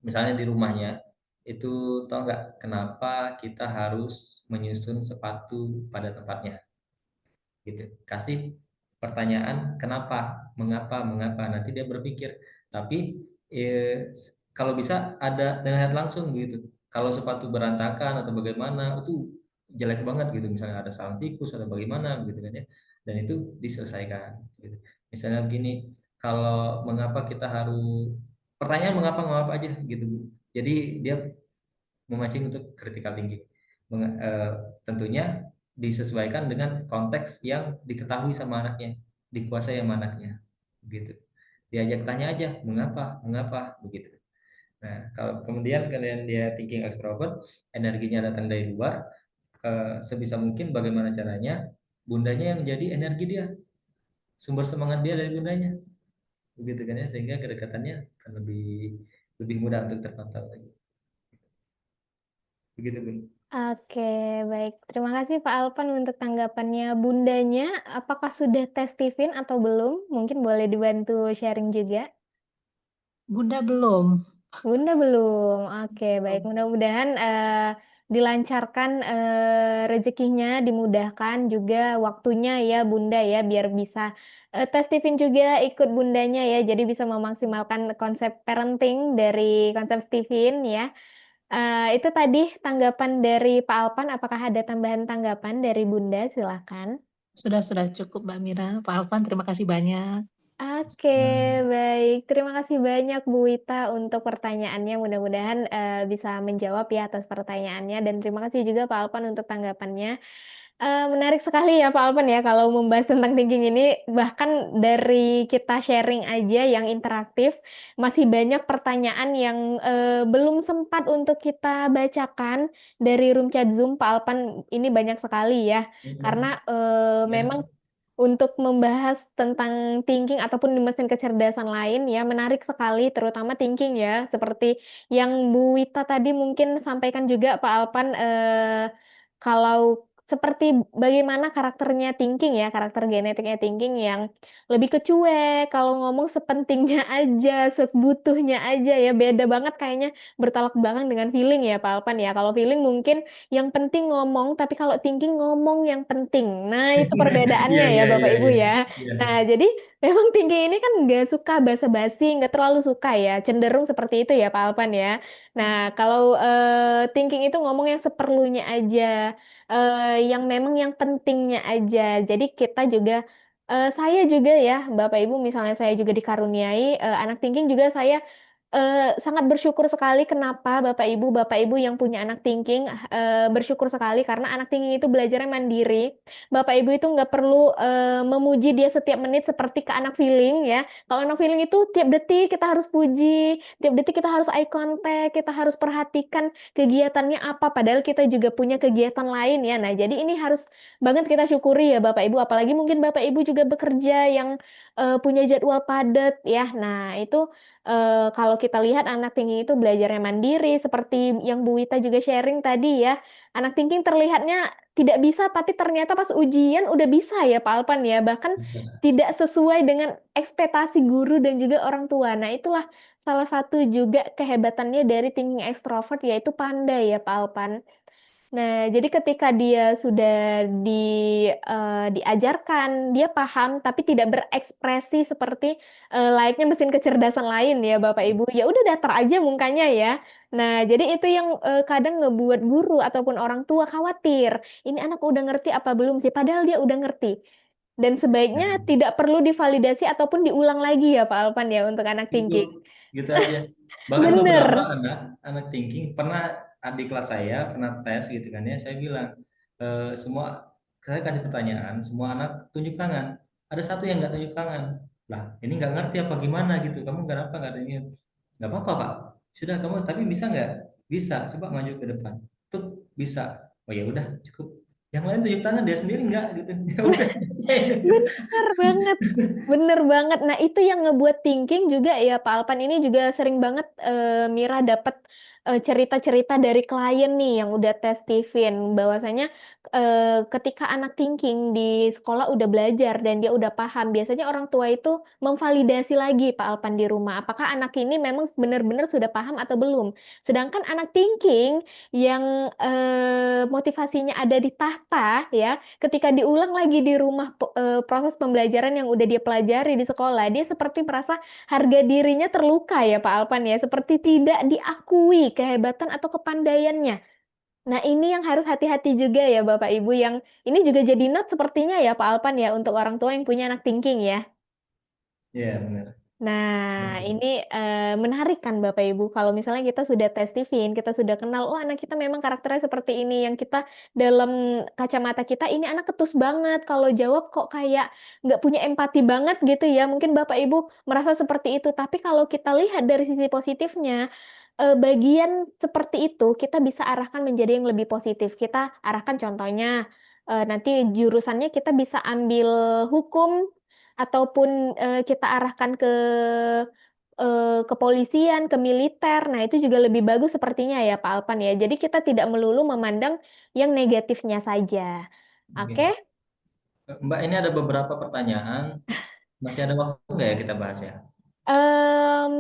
misalnya di rumahnya, itu tahu nggak kenapa kita harus menyusun sepatu pada tempatnya? Gitu. Kasih pertanyaan kenapa, mengapa, mengapa. Nanti dia berpikir. Tapi kalau bisa ada dengan langsung gitu. Kalau sepatu berantakan atau bagaimana itu jelek banget gitu. Misalnya ada sarang tikus atau bagaimana gitu kan ya. Dan itu diselesaikan. Gitu. Misalnya begini, kalau mengapa kita harus, pertanyaan mengapa mengapa aja gitu. Jadi dia memancing untuk critical thinking. Tentunya disesuaikan dengan konteks yang diketahui sama anaknya, dikuasai sama anaknya, gitu. Diajak tanya aja, mengapa, mengapa, begitu. Nah, kalau kemudian kalian dia thinking extrovert, energinya datang dari luar, sebisa mungkin bagaimana caranya bundanya yang jadi energi dia, sumber semangat dia dari bundanya, begitu kan ya, sehingga kedekatannya akan lebih lebih mudah untuk terpantau lagi. Begitu, Bun. Oke, baik. Terima kasih Pak Alpan untuk tanggapannya bundanya. Apakah sudah tes Tiffin atau belum? Mungkin boleh dibantu sharing juga. Bunda belum. Bunda belum. Oke, baik. Belum. Mudah-mudahan dilancarkan rezekinya, dimudahkan juga waktunya ya Bunda ya, biar bisa tes Tiffin juga ikut bundanya ya. Jadi bisa memaksimalkan konsep parenting dari konsep Tiffin ya. Itu tadi tanggapan dari Pak Alpan. Apakah ada tambahan tanggapan dari Bunda? Silakan. Sudah cukup Mbak Mira. Pak Alvan, terima kasih banyak. Oke, baik. Terima kasih banyak Bu Wita untuk pertanyaannya. Mudah-mudahan bisa menjawab ya atas pertanyaannya. Dan terima kasih juga Pak Alpan untuk tanggapannya. Menarik sekali ya Pak Alpan ya kalau membahas tentang thinking ini. Bahkan dari kita sharing aja yang interaktif, masih banyak pertanyaan yang belum sempat untuk kita bacakan dari room chat Zoom Pak Alpan. Ini banyak sekali ya, karena memang Ya. untuk membahas tentang thinking ataupun di mesin kecerdasan lain ya menarik sekali, terutama thinking ya, seperti yang Bu Wita tadi mungkin sampaikan juga Pak Alpan, kalau seperti bagaimana karakternya thinking ya, karakter genetiknya thinking yang lebih ke cuek, kalau ngomong sepentingnya aja, sebutuhnya aja ya, beda banget kayaknya, bertolak belakang dengan feeling ya Pak Alpan ya. Kalau feeling mungkin yang penting ngomong, tapi kalau thinking ngomong yang penting. Nah, itu Iya, perbedaannya ya iya, Bapak iya, Ibu iya. ya. Iya. Nah, jadi memang thinking ini kan nggak suka basa-basi, nggak terlalu suka ya, cenderung seperti itu ya Pak Alpan ya. Nah, kalau thinking itu ngomong yang seperlunya aja, yang memang yang pentingnya aja. Jadi kita juga, saya juga ya, Bapak Ibu, misalnya saya juga dikaruniai anak thinking juga saya sangat bersyukur sekali. Kenapa Bapak Ibu yang punya anak thinking, bersyukur sekali karena anak thinking itu belajarnya mandiri. Bapak Ibu itu nggak perlu memuji dia setiap menit seperti ke anak feeling ya. Kalau anak feeling itu tiap detik kita harus puji, tiap detik kita harus eye contact, kita harus perhatikan kegiatannya apa, padahal kita juga punya kegiatan lain ya. Nah, jadi ini harus banget kita syukuri ya Bapak Ibu, apalagi mungkin Bapak Ibu juga bekerja yang punya jadwal padat ya. Nah, itu kalau kita lihat anak thinking itu belajarnya mandiri, seperti yang Bu Wita juga sharing tadi ya. Anak thinking terlihatnya tidak bisa, tapi ternyata pas ujian udah bisa ya Pak Alpan ya. Bahkan tidak sesuai dengan ekspektasi guru dan juga orang tua. Nah, itulah salah satu juga kehebatannya dari thinking extrovert, yaitu pandai ya Pak Alpan. Nah, jadi ketika dia sudah diajarkan, dia paham tapi tidak berekspresi seperti layaknya mesin kecerdasan lain ya Bapak Ibu. Ya udah datar aja mukanya ya. Nah, jadi itu yang kadang ngebuat guru ataupun orang tua khawatir. Ini anak udah ngerti apa belum sih? Padahal dia udah ngerti. Dan sebaiknya Nah, tidak perlu divalidasi ataupun diulang lagi ya Pak Alpan ya untuk anak itu thinking. gitu aja. Bahkan beberapa Bener. anak thinking pernah adik kelas saya pernah tes gitu kan ya. Saya bilang semua saya kasih pertanyaan, semua anak tunjuk tangan. Ada satu yang nggak tunjuk tangan. Lah, ini nggak ngerti apa gimana gitu. Kamu kenapa nggak ada ini? Nggak apa-apa Pak. Sudah kamu tapi bisa nggak? Bisa. Coba maju ke depan. Tuh bisa. Oh ya udah cukup. Yang lain tunjuk tangan dia sendiri nggak gitu. Ya udah. Bener banget. Bener banget. Nah, itu yang ngebuat thinking juga ya, Pak Alpan. Ini juga sering banget Mira dapat cerita-cerita dari klien nih yang udah tes Tiffin. Bahwasanya ketika anak thinking di sekolah udah belajar dan dia udah paham, biasanya orang tua itu memvalidasi lagi, Pak Alpan, di rumah. Apakah anak ini memang benar-benar sudah paham atau belum. Sedangkan anak thinking yang motivasinya ada di tahta ya, ketika diulang lagi di rumah proses pembelajaran yang udah dia pelajari di sekolah, dia seperti merasa harga dirinya terluka ya Pak Alpan ya, seperti tidak diakui kehebatan atau kepandaiannya. Nah, ini yang harus hati-hati juga ya Bapak Ibu, yang ini juga jadi note sepertinya ya Pak Alpan ya untuk orang tua yang punya anak thinking ya. Iya benar. Nah, Betul. ini menarik kan Bapak Ibu, kalau misalnya kita sudah tes TVin, kita sudah kenal, oh anak kita memang karakternya seperti ini, yang kita dalam kacamata kita, ini anak ketus banget, kalau jawab kok kayak nggak punya empati banget gitu ya, mungkin Bapak Ibu merasa seperti itu, tapi kalau kita lihat dari sisi positifnya, bagian seperti itu kita bisa arahkan menjadi yang lebih positif. Kita arahkan contohnya, nanti jurusannya kita bisa ambil hukum, ataupun kita arahkan ke kepolisian, ke militer. Nah, itu juga lebih bagus sepertinya ya Pak Alpan ya. Jadi kita tidak melulu memandang yang negatifnya saja. Oke. Oke? Mbak, ini ada beberapa pertanyaan. Masih ada waktu nggak ya kita bahas ya?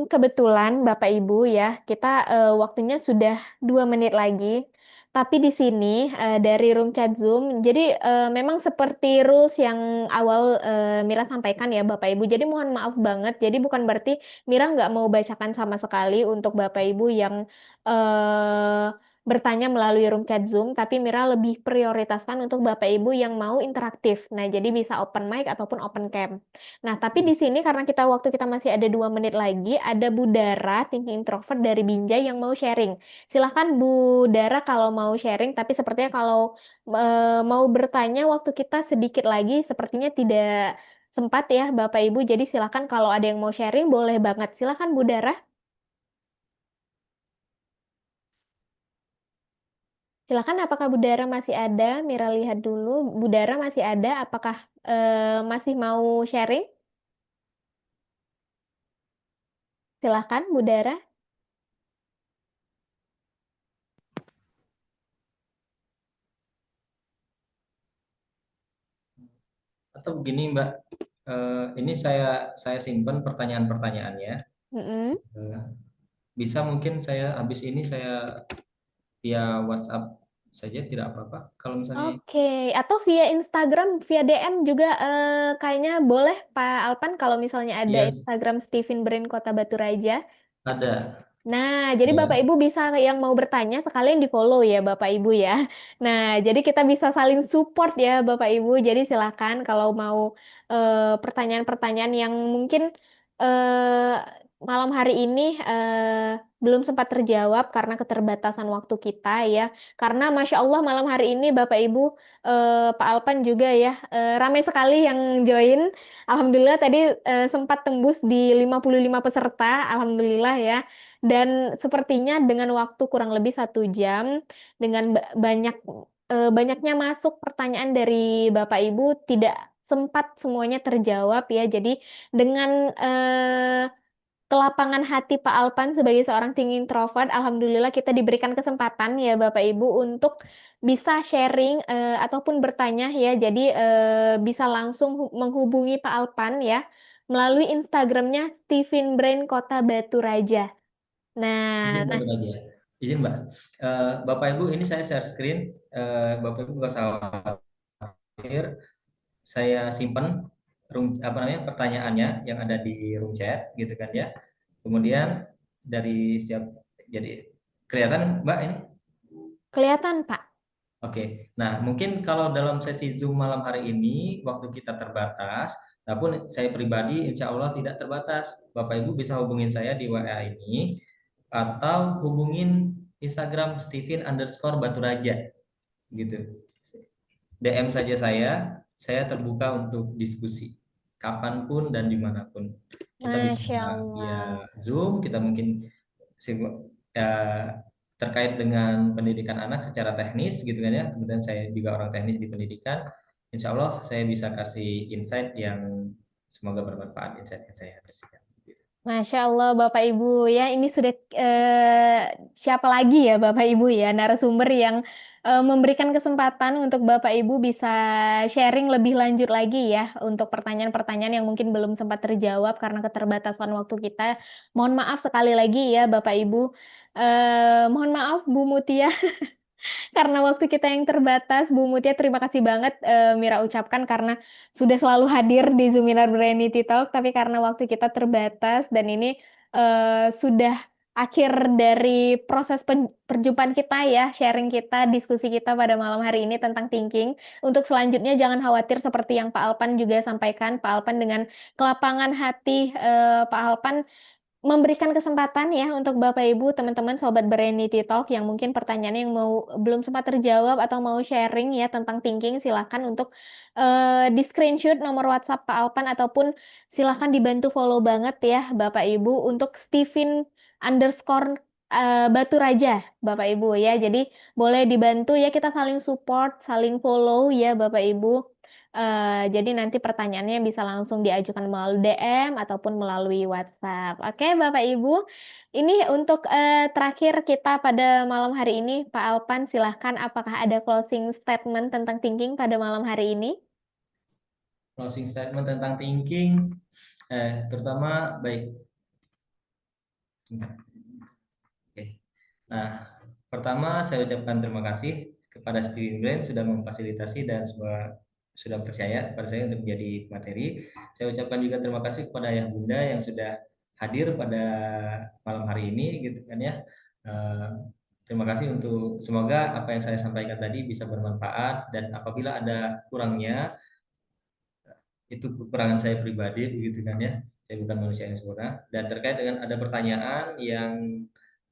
Kebetulan Bapak Ibu ya, kita waktunya sudah 2 menit lagi. Tapi di sini dari room chat Zoom, jadi memang seperti rules yang awal Mira sampaikan ya Bapak Ibu. Jadi mohon maaf banget. Jadi bukan berarti Mira nggak mau bacakan sama sekali untuk Bapak Ibu yang eh, bertanya melalui room chat Zoom, tapi Mira lebih prioritaskan untuk Bapak Ibu yang mau interaktif. Nah, jadi bisa open mic ataupun open cam. Nah, tapi di sini karena waktu kita masih ada 2 menit lagi, ada Bu Dara, thinking introvert dari Binjai yang mau sharing. Silahkan Bu Dara kalau mau sharing, tapi sepertinya kalau mau bertanya waktu kita sedikit lagi, sepertinya tidak sempat ya Bapak Ibu. Jadi silakan kalau ada yang mau sharing boleh banget. Silakan Bu Dara. Silakan apakah Bu Dara masih ada? Mira lihat dulu. Bu Dara masih ada. Apakah masih mau sharing? Silakan Bu Dara. Atau begini Mbak, ini saya simpan pertanyaan-pertanyaannya. Mm-mm. Bisa mungkin saya habis ini saya via WhatsApp saja, tidak apa-apa. Kalau misalnya Oke, atau via Instagram, via DM juga kayaknya boleh Pak Alpan kalau misalnya ada ya Instagram Steven Brain Kota Batu Raja. ada Nah, jadi Bapak ya. Ibu bisa yang mau bertanya sekalian di-follow ya Bapak Ibu ya. Nah, jadi kita bisa saling support ya Bapak Ibu. Jadi silakan kalau mau pertanyaan-pertanyaan yang mungkin eh, malam hari ini belum sempat terjawab karena keterbatasan waktu kita ya. Karena Masya Allah malam hari ini Bapak Ibu, Pak Alpan juga ya, ramai sekali yang join. Alhamdulillah tadi sempat tembus di 55 peserta. Alhamdulillah ya. Dan sepertinya dengan waktu kurang lebih 1 jam, dengan banyaknya masuk pertanyaan dari Bapak Ibu, tidak sempat semuanya terjawab ya. Jadi dengan kelapangan hati Pak Alpan sebagai seorang tinggi introvert, alhamdulillah kita diberikan kesempatan ya Bapak Ibu untuk bisa sharing ataupun bertanya ya. Jadi bisa langsung menghubungi Pak Alpan ya melalui Instagramnya Steven Brain Kota Batu Raja. Izin Nah, Mbak aja. Izin Mbak. Bapak Ibu ini saya share screen. Bapak Ibu nggak usah khawatir. Saya simpan apa namanya pertanyaannya yang ada di room chat gitu kan ya. Kemudian dari siap jadi kelihatan Mbak ini. kelihatan Pak. Oke, nah mungkin kalau dalam sesi Zoom malam hari ini waktu kita terbatas, namun saya pribadi insya Allah tidak terbatas. Bapak Ibu bisa hubungin saya di WA ini atau hubungin Instagram Steven_Baturaja gitu. DM saja saya terbuka untuk diskusi kapanpun dan dimanapun. Kita bisa Masya via Allah. Zoom, kita mungkin eh, terkait dengan pendidikan anak secara teknis gitu kan ya. Kemudian saya juga orang teknis di pendidikan. Insya Allah saya bisa kasih insight yang semoga bermanfaat insight yang saya kasihkan. Masya Allah Bapak Ibu ya ini sudah siapa lagi ya Bapak Ibu ya narasumber yang memberikan kesempatan untuk Bapak Ibu bisa sharing lebih lanjut lagi ya untuk pertanyaan-pertanyaan yang mungkin belum sempat terjawab karena keterbatasan waktu kita. Mohon maaf sekali lagi ya Bapak Ibu. Mohon maaf Bu Mutia. Karena waktu kita yang terbatas, Bu Mutia terima kasih banget Mira ucapkan karena sudah selalu hadir di Zoominar Brainity Talk, tapi karena waktu kita terbatas dan ini sudah akhir dari proses perjumpaan kita ya, sharing kita, diskusi kita pada malam hari ini tentang thinking. Untuk selanjutnya jangan khawatir seperti yang Pak Alpan juga sampaikan, Pak Alpan dengan kelapangan hati Pak Alpan memberikan kesempatan ya untuk Bapak Ibu, teman-teman Sobat Berenity Talk yang mungkin pertanyaan yang belum sempat terjawab atau mau sharing ya tentang thinking, silahkan untuk di screenshot nomor WhatsApp Pak Alpan ataupun silahkan dibantu follow banget ya Bapak Ibu untuk Steven_Batu Raja Bapak Ibu ya. Jadi boleh dibantu ya kita saling support, saling follow ya Bapak Ibu. Jadi nanti pertanyaannya bisa langsung diajukan melalui DM ataupun melalui WhatsApp. Oke, Bapak Ibu. Ini untuk terakhir kita pada malam hari ini, Pak Alpan, silahkan apakah ada closing statement tentang thinking pada malam hari ini? Closing statement tentang thinking, terutama baik. Oke. Nah, pertama saya ucapkan terima kasih kepada Steven Brand sudah memfasilitasi dan sudah percaya pada saya untuk menjadi materi. Saya ucapkan juga terima kasih kepada Ayah Bunda yang sudah hadir pada malam hari ini gitu kan ya. Eh, Terima kasih untuk semoga apa yang saya sampaikan tadi bisa bermanfaat, dan apabila ada kurangnya, itu kekurangan saya pribadi begitu kan ya. Saya bukan manusia yang sempurna, dan terkait dengan ada pertanyaan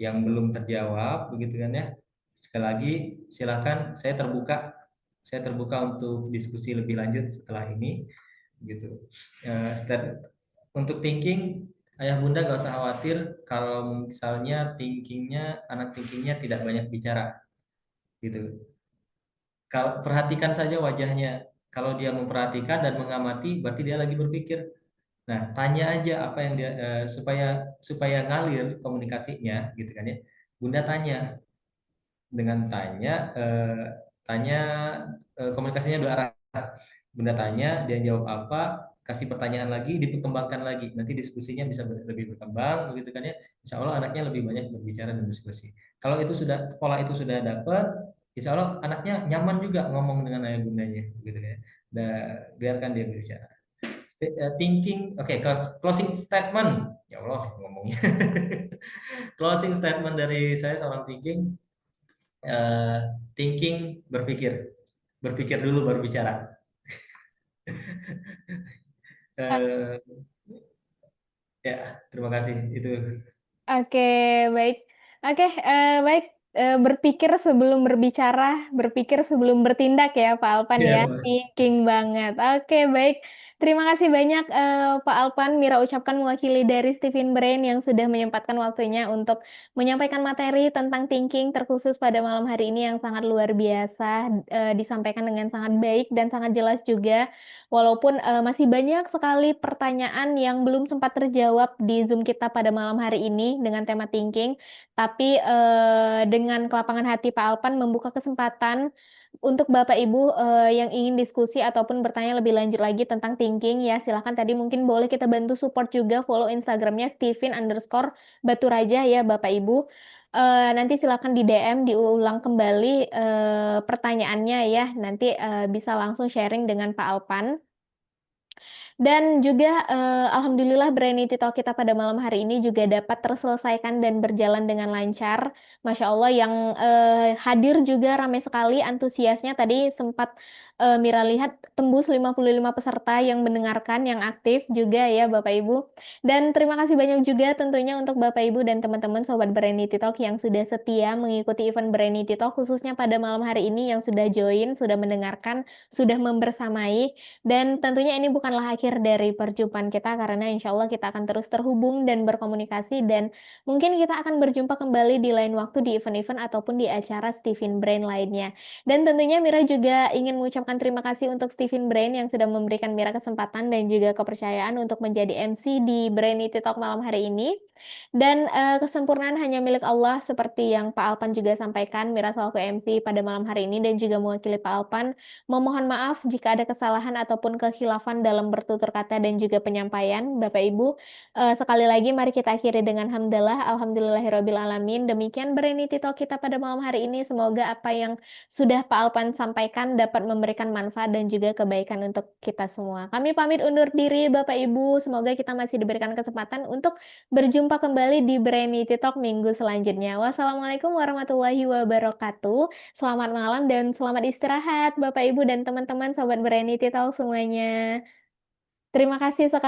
yang belum terjawab begitu kan ya. Sekali lagi silakan, saya terbuka untuk diskusi lebih lanjut setelah ini gitu. Untuk thinking, ayah bunda gak usah khawatir kalau misalnya anak thinkingnya tidak banyak bicara gitu. Kalau perhatikan saja wajahnya, kalau dia memperhatikan dan mengamati berarti dia lagi berpikir. Nah, tanya aja apa yang dia supaya supaya ngalir komunikasinya gitu kan ya. Bunda tanya, dengan tanya komunikasinya dua arah. Bunda tanya, dia jawab apa, kasih pertanyaan lagi, dikembangkan lagi. Nanti diskusinya bisa lebih berkembang begitu kan ya. Insya Allah anaknya lebih banyak berbicara dan diskusi. Kalau itu sudah pola itu sudah dapat, insya Allah anaknya nyaman juga ngomong dengan ayah bundanya gitu kan ya. Biarkan dia berbicara. Thinking, oke, closing statement. Ya Allah ngomongnya. Closing statement dari saya seorang thinking, berpikir dulu baru bicara. Eh, ya, terima kasih itu. Oke, baik. Oke, baik. Berpikir sebelum berbicara, berpikir sebelum bertindak ya, Pak Alpan Ya, ya. Thinking banget. Oke, baik. Terima kasih banyak, Pak Alpan. Mira ucapkan mewakili dari Stephen Brain yang sudah menyempatkan waktunya untuk menyampaikan materi tentang thinking, terkhusus pada malam hari ini yang sangat luar biasa, disampaikan dengan sangat baik dan sangat jelas juga. Walaupun masih banyak sekali pertanyaan yang belum sempat terjawab di Zoom kita pada malam hari ini dengan tema thinking, tapi dengan kelapangan hati Pak Alpan membuka kesempatan untuk Bapak Ibu yang ingin diskusi ataupun bertanya lebih lanjut lagi tentang thinking ya, silahkan tadi mungkin boleh kita bantu support juga follow Instagramnya Stephen_Baturaja ya Bapak Ibu. Nanti silakan di DM diulang kembali pertanyaannya ya, nanti bisa langsung sharing dengan Pak Alpan. Dan juga alhamdulillah Brainity Talk kita pada malam hari ini juga dapat terselesaikan dan berjalan dengan lancar. Masya Allah yang hadir juga ramai sekali antusiasnya. Tadi sempat Mira lihat tembus 55 peserta yang mendengarkan, yang aktif juga ya Bapak Ibu. Dan terima kasih banyak juga tentunya untuk Bapak Ibu dan teman-teman Sobat Brainity Talk yang sudah setia mengikuti event Brainity Talk khususnya pada malam hari ini yang sudah join, sudah mendengarkan, sudah membersamai. Dan tentunya ini bukanlah akhir dari perjumpaan kita karena insya Allah kita akan terus terhubung dan berkomunikasi dan mungkin kita akan berjumpa kembali di lain waktu di event-event ataupun di acara Stephen Brain lainnya. Dan tentunya Mira juga ingin mengucapkan terima kasih untuk Stephen Brain yang sudah memberikan Mira kesempatan dan juga kepercayaan untuk menjadi MC di Brainity Talk malam hari ini. Dan kesempurnaan hanya milik Allah seperti yang Pak Alpan juga sampaikan, Mira selaku MC pada malam hari ini dan juga mewakili Pak Alpan memohon maaf jika ada kesalahan ataupun kekhilafan dalam bertutur kata dan juga penyampaian. Bapak Ibu, sekali lagi mari kita akhiri dengan hamdalah, alhamdulillahirabbil alamin. Demikian Brainity Talk kita pada malam hari ini. Semoga apa yang sudah Pak Alpan sampaikan dapat memberikan manfaat dan juga kebaikan untuk kita semua. Kami pamit undur diri Bapak Ibu. Semoga kita masih diberikan kesempatan untuk berjumpa kembali di Brainity Talk minggu selanjutnya. Wassalamualaikum warahmatullahi wabarakatuh. Selamat malam dan selamat istirahat Bapak Ibu dan teman-teman Sobat Brainity Talk semuanya. Terima kasih sekali.